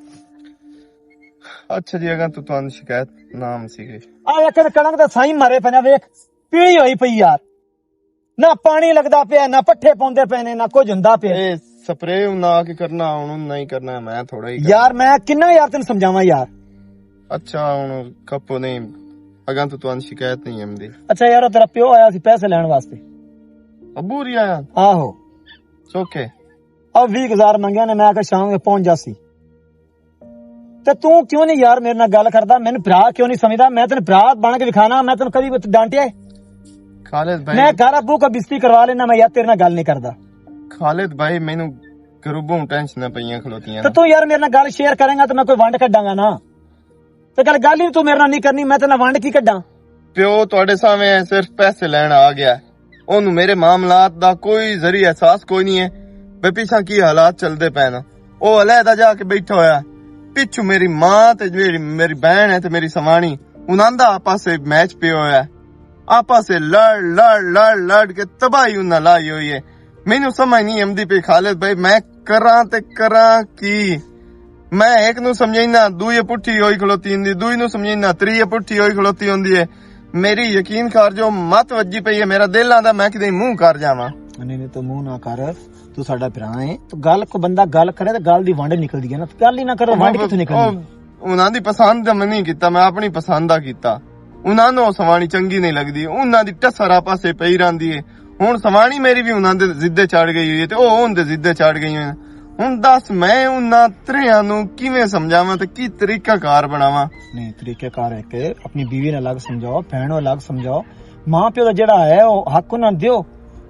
अच्छा जी अगर तू तुहानू शिकायत नाम सीखे आ एक कणक दा साई मारे पे ना वेख पीली होई पई यार ना पानी लगदा पे ना पट्ठे पौंदे पे ने ना कुछ हुंदा पे ए स्प्रे ना के करना हुन नहीं करना मैं थोड़ा ही यार मैं किन्ना यार तेन समझावा यार अच्छा हुन कपो नहीं अगर तो तुहानू शिकायत नहीं हमदी अच्छा यार तेरा प्यो आया सी पैसे लेने वास्ते अबू री आया आहो चौके अब 20,000 मंगया ने मैं आके शाम के पहुंच जासी ते तू क्यों नहीं यार मेरे नाल गल करदा मैंने भरा क्यों नहीं समझदा मैं तेन भरा बन के दिखाना मैं तेन कभी डांटिया खालिद भाई मैं घर अबू का बिस्ती करवा लेना मैं यार तेरे नाल गल नहीं करदा खालिद भाई मैनू गरूबों टेंशन पईयां खलोतियां तो तू यार मेरे नाल गल शेयर करेगा तो मैं कोई वंड कड्डांगा ना ते गल ही तू मेरे नाल नहीं करनी मैं तेरे नाल वंड की कड्डां प्यो ਤੁਹਾਡੇ ਸਾਹਮਣੇ ਸਿਰਫ ਪੈਸੇ ਲੈਣ ਆ ਗਿਆ ਉਹਨੂੰ ਮੇਰੇ ਮਾਮਲਾਤ ਦਾ ਕੋਈ ਜ਼ਰੀਆ ਅਹਿਸਾਸ ਕੋਈ ਨਹੀਂ ਹੈ ਵੇ ਪਿਛਾਂ ਕੀ ਹਾਲਾਤ ਚੱਲਦੇ ਪਏ ਨਾ ਉਹ ਅਲੱਗਾ ਜਾ ਕੇ ਬੈਠਾ ਹੋਇਆ ਪਿੱਛੋਂ ਮੇਰੀ ਮਾਂ ਤੇ ਜਿਹੜੀ ਮੇਰੀ ਭੈਣ ਹੈ ਤੇ ਮੇਰੀ ਸਵਾਣੀ ਉਹਨਾਂ ਦਾ ਆਪਸੇ ਮੈਚ ਪਿਆ ਹੋਇਆ ਆਪਸੇ ਲੜ ਕੇ ਤਬਾਹੀ ਉਹਨਾਂ ਲਾਈ ਹੋਈ ਹੈ ਮੈਨੂੰ ਸਮਝ ਨਹੀਂ ਆਉਂਦੀ ਪਈ ਖਾਲਿਦ ਭਾਈ ਮੈਂ ਕਰਾਂ ਤੇ ਕਰਾਂ ਕੀ मैं एक नु समझाइना दूई पुट्ठी होई खलोती हुंदी दूई नु समझाइना त्री पुट्ठी होई खलोती हुंदी है मेरी यकीन कर जो मत वज्जी पई है मेरा दिल आंदा मैं किते मुंह कर जावां नहीं तो मुंह ना कर तू साडा भरा है तो गल को बंदा गल करे तो गल दी वंड निकलदी है ना गल ही ना करे वंड किथों निकलदी ਉਹਨਾਂ ਦੀ ਪਸੰਦ ਦਾ ਮੈਂ ਨਹੀਂ ਕੀਤਾ ਮੈਂ ਆਪਣੀ ਪਸੰਦ ਦਾ ਕੀਤਾ ਉਹਨਾਂ ਨੂੰ ਸਵਾਣੀ ਚੰਗੀ ਨਹੀਂ ਲੱਗਦੀ ਉਹਨਾਂ ਦੀ ਟਸਰਾ ਪਾਸੇ ਪਈ ਰਹਿੰਦੀ ਹੈ ਹੁਣ ਸਵਾਣੀ ਮੇਰੀ ਵੀ ਉਹਨਾਂ ਦੇ ਜ਼ਿੱਦੇ ਚੜ ਗਈ ਹੋਈ ਹੈ ਤੇ ਉਹ ਉਹਦੇ ਜ਼ਿੱਦੇ ਚੜ ਗਈ ਹੋਈ ਹੁਣ ਦੱਸ ਮੈਂ ਉਹਨਾਂ ਤਰਿਆਂ ਨੂੰ ਕਿਵੇਂ ਸਮਝਾਵਾਂ ਤੇ ਕੀ ਤਰੀਕਾ ਕਾਰ ਬਣਾਵਾਂ नहीं तरीकेकार है कि अपनी बीवी ने अलग समझाओ बहन को अलग समझाओ मां प्यो का जेड़ा है वो हक उन्हें दियो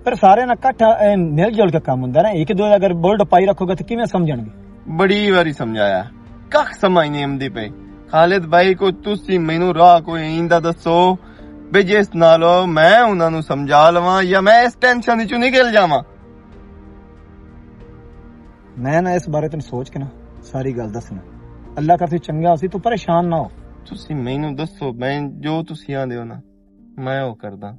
पर सारे ना कट्ठा मिल जुल के काम हुंदा ना एक दो अगर बोल्ड पाई रखोगे तो किवें समझणगे ਬੜੀ ਵਾਰੀ ਸਮਝਾਇਆ ਕੱਖ ਸਮਝ ਨਹੀਂ ਆਉਂਦੀ ਪਈ ਖਾਲਿਦ ਭਾਈ ਕੋ ਤੁਸੀਂ ਮੈਨੂੰ ਰਾਹ ਕੋਈ ਇੰਦਾ ਦੱਸੋ ਵੀ ਜਿਸ ਨਾਲ ਮੈਂ ਉਹਨਾਂ ਨੂੰ ਸਮਝਾ ਲਵਾਂ ਜਾਂ ਮੈਂ ਇਸ ਟੈਨਸ਼ਨ ਵਿੱਚੋਂ ਨਿਕਲ ਜਾਵਾਂ मैं ना इस बारे तेन सोच के ना सारी गल दसना अल्लाह कर तू चंगा सी तू परेशान ना हो ਤੁਸੀਂ ਮੈਨੂੰ ਦੱਸੋ ਮੈਂ ਜੋ ਤੁਸੀਂ ਆਂਦੇ ਹੋ ਨਾ ਮੈਂ ਉਹ ਕਰਦਾ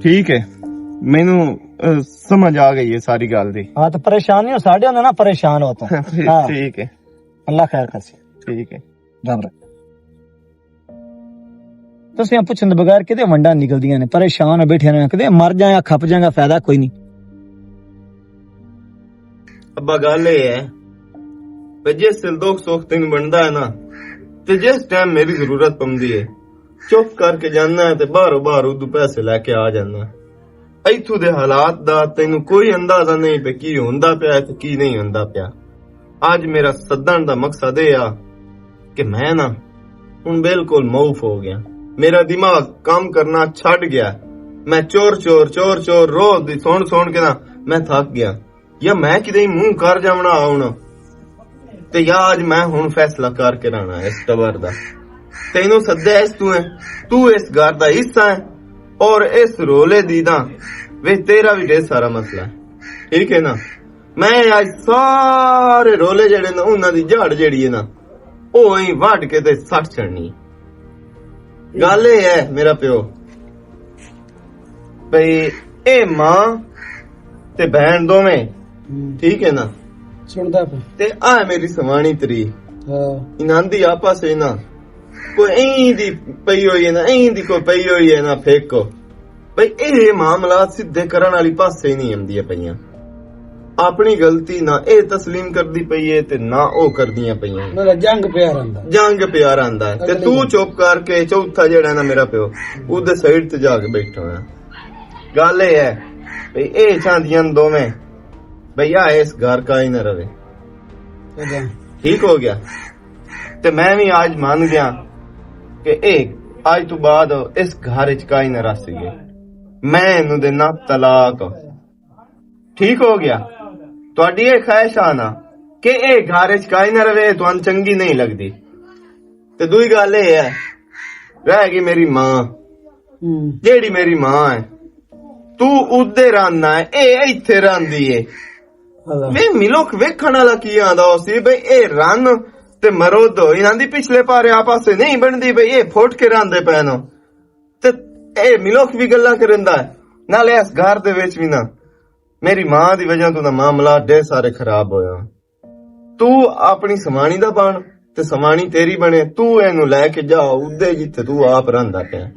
ਠੀਕ ਹੈ, ਮੈਨੂੰ ਸਮਝ ਆ ਗਈ ਹੈ ਸਾਰੀ ਗੱਲ ਦੀ। हाँ तो परेशानी हो साढ़े होंगे ना परेशान हो तो हाँ, ਠੀਕ ਹੈ, अल्लाह खैर कर ਠੀਕ ਹੈ। रब रख ਤੁਸੀਂ ਪੁੱਛਣ ਦੇ ਬਗੈਰ ਕਿਤੇ ਵੰਡਾਂ ਨਿਕਲਦੀਆਂ ਨੇ, ਪਰੇਸ਼ਾਨ ਹੋ ਬੈਠੇ ਨੇ, ਕਿਤੇ ਮਰ ਜਾਇਆ ਖੱਪ ਜਾਏਗਾ, ਫਾਇਦਾ ਕੋਈ ਨਹੀਂ। ਅੱਬਾ ਗੱਲ ਇਹ ਹੈ ਵੀ ਜਿਸ ਦਿਲ ਦੁੱਖ ਸੁੱਖ ਤੈਨੂੰ ਬਣਦਾ ਹੈ ਨਾ, ਤੇ ਜਿਸ ਟਾਈਮ ਮੇਰੀ ਜ਼ਰੂਰਤ ਪੈਂਦੀ ਹੈ ਚੁੱਪ ਕਰਕੇ ਜਾਨਾ ਤੇ ਬਾਹਰੋਂ ਬਾਹਰ ਉਦੋਂ ਪੈਸੇ ਲੈ ਕੇ ਆ ਜਾਨਾ। ਇੱਥੋਂ ਦੇ ਹਾਲਾਤ ਦਾ ਤੈਨੂੰ ਕੋਈ ਅੰਦਾਜ਼ਾ ਨਹੀਂ ਪਈ ਕੀ ਹੁੰਦਾ ਪਿਆ ਤੇ ਕੀ ਨਹੀਂ ਹੁੰਦਾ ਪਿਆ। ਅੱਜ ਮੇਰਾ ਸੱਦਣ ਦਾ ਮਕਸਦ ਇਹ ਆ ਕਿ ਮੈਂ ਨਾ ਹੁਣ ਬਿਲਕੁਲ ਮਊਫ ਹੋ ਗਿਆ, ਮੇਰਾ ਦਿਮਾਗ ਕੰਮ ਕਰਨਾ ਛੱਡ ਗਿਆ। ਮੈਂ ਚੋਰ ਚੋਰ ਚੋਰ ਚੋਰ ਰੋਜ਼ ਦੀ ਸੁਣ ਕੇ ਨਾ ਮੈਂ ਥੱਕ ਗਿਆ। ਜਾਂ ਮੈਂ ਕਿਤੇ ਮੂੰਹ ਕਰ ਜਾਵਣਾ ਆਉਣ ਤੇ ਜਾਂ ਅੱਜ ਮੈਂ ਹੁਣ ਫੈਸਲਾ ਕਰਕੇ ਰਹਿਣਾ ਇਸ ਟੱਬਰ ਦਾ। ਤੈਨੂੰ ਸੱਦਿਆ ਇਸ ਤੂੰ ਇਸ ਘਰ ਦਾ ਹਿੱਸਾ ਹੈ ਔਰ ਇਸ ਰੋਲੇ ਦੀ ਦਾ ਵੇ ਤੇਰਾ ਵੀ ਢੇਰ ਸਾਰਾ ਮਸਲਾ ਹੈ, ਠੀਕ ਹੈ ਨਾ। ਮੈਂ ਅੱਜ ਸਾਰੇ ਰੋਲੇ ਜਿਹੜੇ ਨਾ ਉਹਨਾਂ ਦੀ ਝਾੜ ਜਿਹੜੀ ਹੈ ਨਾ ਉਹ ਹੀ ਵੱਢ ਕੇ ਤੇ ਸੱਟ ਛੱਡਣੀ। ਗੱਲ ਇਹ ਹੈ ਮੇਰਾ ਪਿਓ ਭਈ ਇਹ ਮਾਂ ਤੇ ਭੈਣ ਦੋਵੇਂ, ਠੀਕ ਹੈ ਨਾ, ਸੁਣਦਾ ਪਿਆ। ਤੇ ਆ ਮੇਰੀ ਸਵਾਣੀ ਤਰੀ ਹਾਂ ਇਹਨਾਂ ਦੀ ਆਪਸ ਵਿੱਚ ਨਾ ਕੋਈ ਐਂ ਦੀ ਪਈ ਹੋਈ ਹੈ ਨਾ, ਐਂ ਦੀ ਕੋਈ ਪਈ ਹੋਈ ਹੈ ਨਾ ਫੇਕੋ ਭਈ ਇਹ ਮਾਮਲਾ ਸਿੱਧੇ ਕਰਨ ਵਾਲੀ ਪਾਸੇ ਹੀ ਨਹੀਂ ਆਉਂਦੀਆਂ ਪਈਆਂ। ਆਪਣੀ ਗਲਤੀ ਨਾ ਇਹ ਤਸਲੀਮ ਕਰਦੀ ਪਈ ਹੈ ਤੇ ਨਾ ਉਹ ਕਰਦੀਆਂ ਪਈਆਂ। ਮੇਰਾ ਜੰਗ ਪਿਆ ਰਹਿੰਦਾ, ਜੰਗ ਪਿਆਰ ਆਂਦਾ ਹੈ ਤੇ ਤੂੰ ਚੁੱਪ ਕਰਕੇ ਚੌਥਾ ਜਿਹੜਾ ਨਾ ਮੇਰਾ ਪਿਓ ਉਹਦੇ ਸਾਈਡ ਤੇ ਜਾ ਕੇ ਬੈਠਾ ਹੋਇਆ। ਗੱਲ ਇਹ ਹੈ ਭਈ ਇਹ ਚਾਹੁੰਦੀਆਂ ਦੋਵੇਂ ਭਈਆ ਇਸ ਘਰ ਕਾ ਹੀ ਨਾ ਰਵੇ, ਠੀਕ ਹੋ ਗਿਆ। ਤੇ ਮੈਂ ਵੀ ਅੱਜ ਮੰਨ ਗਿਆ ਕਿ ਇਹ ਅੱਜ ਤੋਂ ਬਾਅਦ ਇਸ ਘਰ ਵਿੱਚ ਕਾਈ ਨਾ ਰਹ ਸਕੇ। ਮੈਂ ਇਹਨੂੰ ਦੇਣਾ ਤਲਾਕ, ਠੀਕ ਹੋ ਗਿਆ। ਤੁਹਾਡੀ ਇਹ ख्वाहिश ਆ ਨਾ ਕਿ ਇਹ ਘਰ ਵਿੱਚ ਕਾਈ ਨਾ ਰਵੇ, ਤੁਹਾਨੂੰ ਚੰਗੀ ਨਹੀਂ ਲੱਗਦੀ। ਤੇ ਦੂਜੀ ਗੱਲ ਇਹ ਹੈ ਰਹਿ ਗਈ ਮੇਰੀ ਮਾਂ, ਜਿਹੜੀ ਮੇਰੀ ਮਾਂ ਹੈ। ਤੂੰ ਉਦੇ ਰਹਿਣਾ ਹੈ, ਇਹ ਇੱਥੇ ਰਹਿੰਦੀ ਏ। ਵੇ ਮਿਲੋਕ ਵੇਖਣ ਵਾਲਾ ਕੀ ਆਂਦਾ ਸੀ ਬਈ ਇਹ ਰਨ ਤੇ ਮਰੋਦ ਇਹਨਾਂ ਦੀ ਪਿਛਲੇ ਪਾਰੇ ਆਪਸ ਨਹੀਂ ਬਣਦੀ ਬਈ ਇਹ ਫੁੱਟ ਕੇ ਰਹਿੰਦੇ ਪੈਣ। ਤੇ ਇਹ ਮਿਲੋਕ ਵੀ ਗੱਲਾਂ ਕਰਦਾ ਹੈ ਨਾਲੇ ਇਸ ਘਰ ਦੇ ਵਿੱਚ ਵੀ ਨਾ ਮੇਰੀ ਮਾਂ ਦੀ ਵਜ੍ਹਾ ਤੋਂ ਨਾ ਮਾਮਲਾ ਢੇਰ ਸਾਰੇ ਖਰਾਬ ਹੋਇਆ। ਤੂੰ ਆਪਣੀ ਸਮਾਣੀ ਦਾ ਬਣ ਤੇ ਸਮਾਣੀ ਤੇਰੀ ਬਣੇ, ਤੂੰ ਇਹਨੂੰ ਲੈ ਕੇ ਜਾ ਉਦੇ ਜਿੱਥੇ ਤੂੰ ਆਪ ਰਹਿੰਦਾ ਪਿਆ।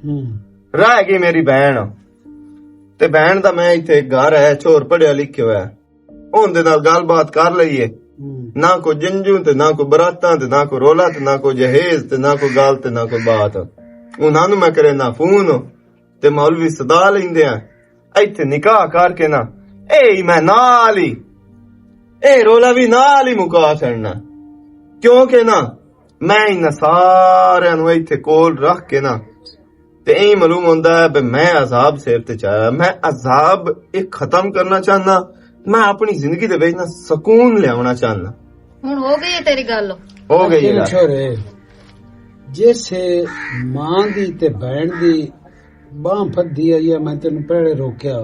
ਰਹਿ ਗਈ ਮੇਰੀ ਭੈਣ, ਤੇ ਭੈਣ ਦਾ ਮੈਂ ਇੱਥੇ ਘਰ ਹੈ, ਛੋਰ ਪੜਿਆ ਲਿਖਿਆ ਹੋਇਆ, ਉਹਦੇ ਨਾਲ ਗੱਲਬਾਤ ਕਰ ਲਈਏ। ਨਾ ਕੋਈ ਜੰਜੂ ਤੇ ਨਾ ਕੋਈ ਬਰਾਤਾਂ ਤੇ ਨਾ ਕੋਈ ਰੋਲਾ ਤੇ ਨਾ ਕੋਈ ਜਹੇਜ਼ ਤੇ ਨਾ ਕੋਈ ਗੱਲ ਤੇ ਨਾ ਕੋਈ ਬਾਤ। ਉਹਨਾਂ ਨੂੰ ਮੈਂ ਕਰੇ ਨਾ ਫੋਨ ਤੇ ਮੌਲਵੀ ਸਦਾ ਲੈਂਦੇ ਆ ਇੱਥੇ ਨਿਕਾਹ ਕਰਕੇ ਨਾ ਇਹ ਮੈਂ ਨਾਲ ਹੀ ਇਹ ਰੋਲਾ ਵੀ ਨਾਲ ਹੀ ਮੁਕਾ ਛੱਡਣਾ। ਕਿਉਂਕਿ ਨਾ ਮੈਂ ਇਹਨਾਂ ਸਾਰਿਆਂ ਨੂੰ ਇੱਥੇ ਕੋਲ ਰੱਖ ਕੇ ਨਾ ਤੇ ਇਹ ਮਾਲੂਮ ਹੁੰਦਾ ਹੈ ਵੀ ਮੈਂ ਅਜ਼ਾਬ ਸਿਰ ਤੇ ਚਾਹਿਆ, ਮੈਂ ਅਜ਼ਾਬ ਇਹ ਖਤਮ ਕਰਨਾ ਚਾਹੁੰਦਾ, ਮੈਂ ਆਪਣੀ ਜ਼ਿੰਦਗੀ ਦੇ ਵਿੱਚ ਨਾ ਸਕੂਨ ਲਿਆਉਣਾ ਚਾਹੁੰਦਾ। ਹੁਣ ਹੋ ਗਈ ਹੈ ਤੇਰੀ ਗੱਲ, ਹੋ ਗਈ ਹੈ। ਛੋਰੇ ਜਿਸੇ ਮਾਂ ਦੀ ਤੇ ਭੈਣ ਦੀ ਬਾਹ ਫੱਦੀ ਆਈ ਹੈ, ਮੈਂ ਤੈਨੂੰ ਪਹਿਲੇ ਰੋਕਿਆ,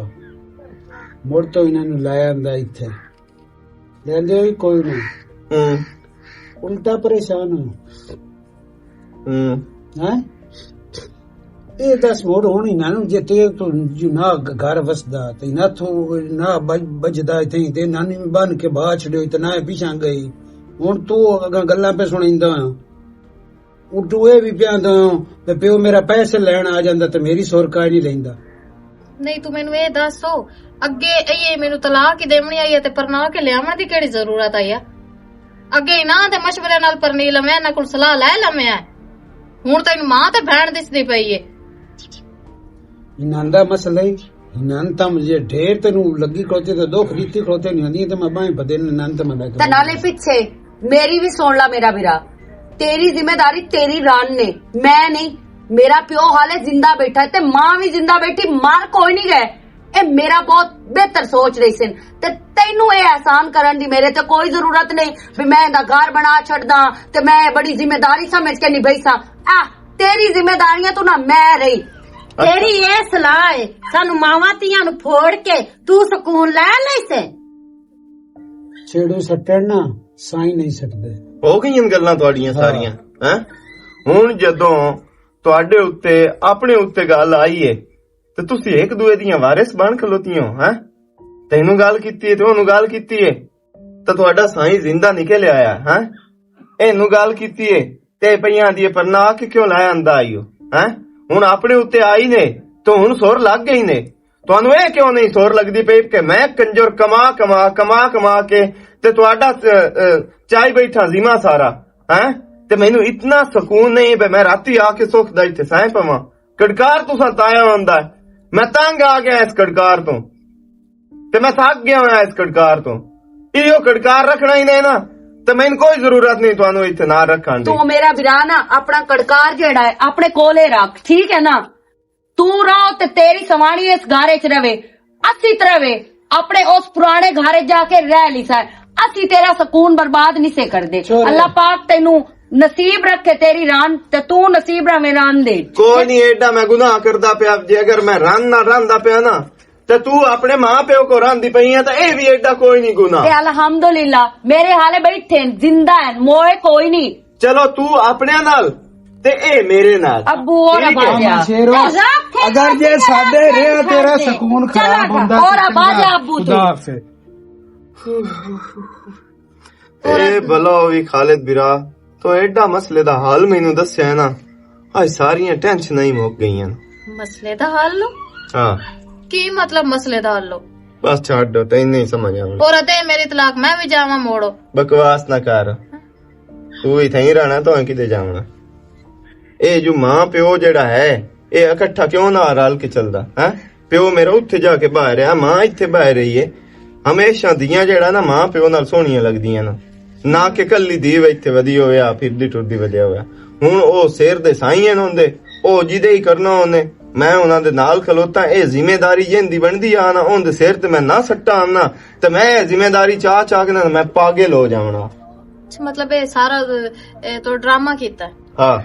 ਮੁੜ ਤੋਂ ਇਹਨਾਂ ਨੂੰ ਲੈ ਆਂਦਾ ਇੱਥੇ ਲੈਂਦੇ ਹੋਈ ਕੋਈ ਨਹੀਂ, ਉਲਟਾ ਪਰੇਸ਼ਾਨ ਹੈ। ਇਹ ਦਸ ਮੋੜ ਹੋਣੀ ਨਾ ਜੇ ਤੇ ਤੂੰ ਨਾ ਘਰ ਵਸਦਾ ਤੇ ਨਾ ਤੂੰ ਨਾ ਬਜਦਾ ਇੱਥੇ ਤੇ ਨਾਨੀ ਬਣ ਕੇ ਬਾਹਰ ਛੜਿਓ ਤੇ ਨਾ ਪਿਛਾਂ ਗਈ। ਹੁਣ ਤੂੰ ਅਗਾ ਗੱਲਾਂ ਪੇ ਸੁਣੀਂਦਾ ਉਟੂ ਇਹ ਵੀ ਪਿਆਂਦਾ ਤੇ ਪਿਓ ਮੇਰਾ ਪੈਸੇ ਲੈਣ ਆ ਜਾਂਦਾ ਤੇ ਮੇਰੀ ਸੁਰਕਾ ਨਹੀਂ ਲੈਂਦਾ। ਨਹੀਂ ਤੂੰ ਮੈਨੂੰ ਇਹ ਦੱਸੋ ਅੱਗੇ ਇਹ ਮੈਨੂੰ ਤਲਾਕ ਹੀ ਦੇਵਣੀ ਆਈ ਹੈ ਤੇ ਪਰਨਾ ਕੇ ਲਿਆਵਣ ਦੀ ਕਿਹੜੀ ਜ਼ਰੂਰਤ ਆਈ ਆ? ਅੱਗੇ ਇਹਨਾਂ ਦੇ ਮਸ਼ਵਰੇ ਨਾਲ ਪਰਨੀ ਲਵੇਂ ਨਾ ਕੋਲ ਸਲਾਹ ਲੈ ਲਵੇਂ। ਹੁਣ ਤੈਨੂੰ ਮਾਂ ਤੇ ਭੈਣ ਦਿਸਦੀ ਪਈ ਏ। ਇਹਨਾਂ ਦਾ ਮਸਲਾ ਹੀ ਇਹਨਾਂ ਤਾਂ ਮੁਝੇ ਢੇਰ ਤੈਨੂੰ ਲੱਗੀ ਖਲੋਤੇ ਤੇ ਦੋ ਖਰੀਤੀ ਖਲੋਤੇ ਨਹੀਂ ਹੁੰਦੀ ਤੇ ਮੈਂ ਬਾਹਾਂ ਬਦੇ ਇਹਨਾਂ ਤਾਂ ਮੈਂ ਤੇ ਨਾਲੇ ਪਿੱਛੇ ਮੇਰੀ ਵੀ ਸੁਣ ਲਾ ਮੇਰਾ ਵੀਰਾ, ਤੇਰੀ ਜ਼ਿੰਮੇਵਾਰੀ ਤੇਰੀ ਰਾਨ ਨੇ, ਮੈਂ ਨਹੀਂ। ਮੇਰਾ ਪਿਓ ਹਾਲੇ ਜਿੰਦਾ ਬੈਠਾ ਤੇ ਮਾਂ ਵੀ ਜਿੰਦਾ ਬੈਠੀ, ਮਾਰ ਕੋਈ ਨਹੀਂ ਗਏ। ਇਹ ਮੇਰਾ ਬਹੁਤ ਬਿਹਤਰ ਸੋਚ ਰਹੀ ਸੀ ਤੇ ਤੈਨੂੰ ਇਹ ਆਸਾਨ ਕਰਨ ਦੀ ਮੇਰੇ ਤੇ ਕੋਈ ਜ਼ਰੂਰਤ ਨਹੀਂ ਵੀ ਮੈਂ ਇਹਦਾ ਘਰ ਬਣਾ ਛੱਡਦਾ ਤੇ ਮੈਂ ਬੜੀ ਜ਼ਿੰਮੇਵਾਰੀ ਸਮਝ ਕੇ ਨਿਭਾਈ ਸਾਂ। ਆ ਤੇਰੀ ਜ਼ਿੰਮੇਵਾਰੀਆਂ ਤੂੰ ਨਾ ਮੈਂ ਰਹੀ। ਤੇਰੀ ਇਹ ਸਲਾਹ ਹੈ ਸਾਨੂੰ ਮਾਵਾਂ ਧੀਆਂ ਨੂੰ ਫੋੜ ਕੇ ਤੂੰ ਸਕੂਨ ਲੈ ਲੈ ਸੇ। ਛੇੜੂ ਸੱਟਣ ਨਾ ਸਾਈ ਨਹੀਂ ਸਕਦੇ। ਹੋ ਗਈਆਂ ਗੱਲਾਂ ਤੁਹਾਡੀਆਂ ਸਾਰੀਆਂ ਹੈ। ਹੁਣ ਜਦੋਂ ਤੁਹਾਡੇ ਉੱਤੇ ਆਪਣੇ ਉੱਤੇ ਗੱਲ ਆਈ ਏ ਤੇ ਤੁਸੀਂ ਇੱਕ ਦੂਏ ਦੀਆਂ ਵਾਰਿਸ ਬਣ ਖਲੋਤੀਆਂ ਹੈ। ਤੈਨੂੰ ਗੱਲ ਕੀਤੀ ਏ ਤੇ ਉਹਨੂੰ ਗੱਲ ਕੀਤੀ ਏ ਤਾਂ ਤੁਹਾਡਾ ਸਾਈਂ ਜ਼ਿੰਦਾ ਨਿਕਲ ਆਇਆ ਹੈ। ਇਹਨੂੰ ਗੱਲ ਕੀਤੀ ਏ ਤੇ ਪਈਆਂ ਦੀ ਪਰਨਾ ਕਿ ਕਿਉਂ ਲਾਇਆ ਆਂਦਾ ਆਈਓ ਹੈ। ਹੁਣ ਆਪਣੇ ਉੱਤੇ ਆਈ ਨੇ ਤਾਂ ਹੁਣ ਸੁਰ ਲੱਗ ਗਈ ਨੇ। ਤੁਹਾਨੂੰ ਇਹ ਕਿਉਂ ਨਹੀਂ ਸੁਰ ਲੱਗਦੀ ਪਈ ਕਿ ਮੈਂ ਕੰਜਰ ਕਮਾ ਕੇ ਤੇ ਤੁਹਾਡਾ ਚਾਈ ਬੈਠਾ ਜ਼ਿਮਾ ਸਾਰਾ ਹੈ ਤੇ ਮੈਨੂੰ ਇਤਨਾ ਸਕੂਨ ਨਹੀਂ ਬਈ ਮੈਂ ਰਾਤੀ ਆ ਕੇ ਸੁੱਖ ਦਾ ਇੱਥੇ ਸਾਂ ਪਵਾਂ। ਕੜਕਾਰ ਤੁਸਾਂ ਤਾਇਆ ਹੁੰਦਾ ਮੈਂ ਤੰਗ ਆ ਗਿਆ ਇਸ ਕੜਕਾਰ ਤੋਂ ਤੇ ਮੈਂ ਥੱਕ ਗਿਆ ਹੋਇਆ ਇਸ ਕੜਕਾਰ ਤੋਂ। ਇਹੋ ਕੜਕਾਰ ਰੱਖਣਾ ਹੀ ਨਹੀਂ ਨਾ ਤੇ ਮੈਨੂੰ ਕੋਈ ਜ਼ਰੂਰਤ ਨਹੀਂ ਤੁਹਾਨੂੰ ਇੱਥੇ ਨਾ ਰੱਖਣ ਦੀ। ਤੂੰ ਮੇਰਾ ਵੀਰਾ ਨਾ ਆਪਣਾ ਕੜਕਾਰ ਜਿਹੜਾ ਹੈ ਆਪਣੇ ਕੋਲੇ ਰੱਖ, ਠੀਕ ਹੈ ਨਾ। ਤੂੰ ਰहो ਤੇ ਤੇਰੀ ਸਵਾਣੀ ਇਸ ਘਾਰੇ ਚ ਰਵੇ, ਅਸੀਂ ਤੇ ਰਵੇ ਆਪਣੇ ਉਸ ਪੁਰਾਣੇ ਘਾਰੇ ਜਾ ਕੇ ਰਹਿ ਲਿਸਾ। ਅਸੀਂ ਤੇਰਾ ਸਕੂਨ ਬਰਬਾਦ ਨਹੀਂ ਸੇ ਕਰਦੇ। ਅੱਲਾਹ ਪਾਕ ਤੈਨੂੰ ਨਸੀਬ ਰੱਖੇ ਤੇਰੀ ਰਾਨ ਤੇ ਤੂੰ ਨਸੀਬ ਰਵੇਂ ਰਾਨ ਦੇ। ਕੋਈ ਨਹੀਂ ਐਡਾ ਮੈਂ ਗੁਨਾਹ ਕਰਦਾ ਪਿਆ। ਜੇ ਅਗਰ ਮੈਂ ਰਨ ਨਾ ਰਹਿੰਦਾ ਪਿਆ ਨਾ ਤੇ ਤੂੰ ਆਪਣੇ ਮਾਂ ਪਿਓ ਕੋ ਰਹਿੰਦੀ ਪਈ ਆ ਤਾਂ ਇਹ ਵੀ ਐਡਾ ਕੋਈ ਨਹੀਂ ਗੁਨਾਹ। ਤੇ ਅਲਹਮਦੁਲਿਲਾ ਮੇਰੇ ਹਾਲੇ ਬੈਠੇ ਜਿੰਦਾ ਹੈ, ਮੋਏ ਕੋਈ ਨਹੀਂ। ਚਲੋ ਤੂੰ ਆਪਣੇ ਨਾਲ ਤੇ ਇਹ ਮੇਰੇ ਨਾਲ। ਅੱਬੂ और बाजा शेरो अगर जे साडे रे तेरा सुकून खराब हुंदा और बाजा अब्बू तू से ਇਹ ਭਲਾ ਵੀ ਖਾਲਿਦ ਬਿਰਾ ਤੋ ਐਡਾ ਮਸਲੇ ਦਾ ਹਾਲ ਮੈਨੂੰ ਦੱਸਿਆ ਨਾ ਅੱਜ ਸਾਰੀਆਂ ਟੈਨਸ਼ਨਾਂ ਹੀ ਮੁੱਕ ਗਈਆਂ। ਮਸਲੇ ਦਾ ਹੱਲ ਲੋ? ਹਾਂ ਕੀ ਮਤਲਬ ਮਸਲੇ ਦਾ ਹੱਲ ਲੋ? ਬਸ ਛੱਡ ਤੈਨੂੰ ਨਹੀਂ ਸਮਝ ਆਉਂਦਾ। ਔਰ ਤੇ ਮੇਰੀ ਤਲਾਕ ਮੈਂ ਵੀ ਜਾਵਾਂ ਮੋੜੋ। ਬਕਵਾਸ ਨਾ ਕਰ, ਤੂੰ ਇੱਥੇ ਹੀ ਰਹਿਣਾ ਤਾਂ ਕਿਤੇ ਜਾਵਣਾ। ਇਹ ਜੋ ਮਾਂ ਪਿਓ ਜਿਹੜਾ ਹੈ ਇਹ ਇਕੱਠਾ ਕਿਉਂ ਨਾ ਰਲ ਕੇ ਚੱਲਦਾ ਹੈ। ਪਿਓ ਮੇਰਾ ਉੱਥੇ ਜਾ ਕੇ ਬਾਹਰ ਰਿਹਾ, ਮਾਂ ਇੱਥੇ ਬਾਹਰ ਰਹੀ ਏ। ਹਮੇਸ਼ਾ ਦੀਆਂ ਜਿਹੜਾ ਨਾ ਮਾਂ ਪਿਓ ਨਾਲ ਸੋਹਣੀਆਂ ਲੱਗਦੀਆਂ ਨਾ ਕਿ ਕੱਲੀ ਦੀ ਇੱਥੇ ਵਧੀ ਹੋਇਆ ਫਿਰਦੀ ਟੁਰਦੀ ਵਧਿਆ ਹੋਇਆ। ਹੁਣ ਉਹ ਸਿਰ ਦੇ ਸਾਈਆਂ ਹੁੰਦੇ ਉਹ ਜਿਹਦੇ ਹੀ ਕਰਨਾ ਉਹਨੇ। ਮੈਂ ਉਹਨਾਂ ਦੇ ਨਾਲ ਖਲੋਤਾ। ਇਹ ਜ਼ਿੰਮੇਵਾਰੀ ਜਿੰਦੀ ਬਣਦੀ ਆ ਨਾ ਉਹਦੇ ਸਿਰ ਤੇ ਮੈਂ ਨਾ ਸੱਟਾਂ ਆਣਾ ਤੇ ਮੈਂ ਜ਼ਿੰਮੇਵਾਰੀ ਚਾਹ ਕੇ ਨਾ ਮੈਂ ਪਾਗਲ ਹੋ ਜਾਵਣਾ। ਮਤਲਬ ਇਹ ਸਾਰਾ ਤੋਂ ਡਰਾਮਾ ਕੀਤਾ। ਹਾਂ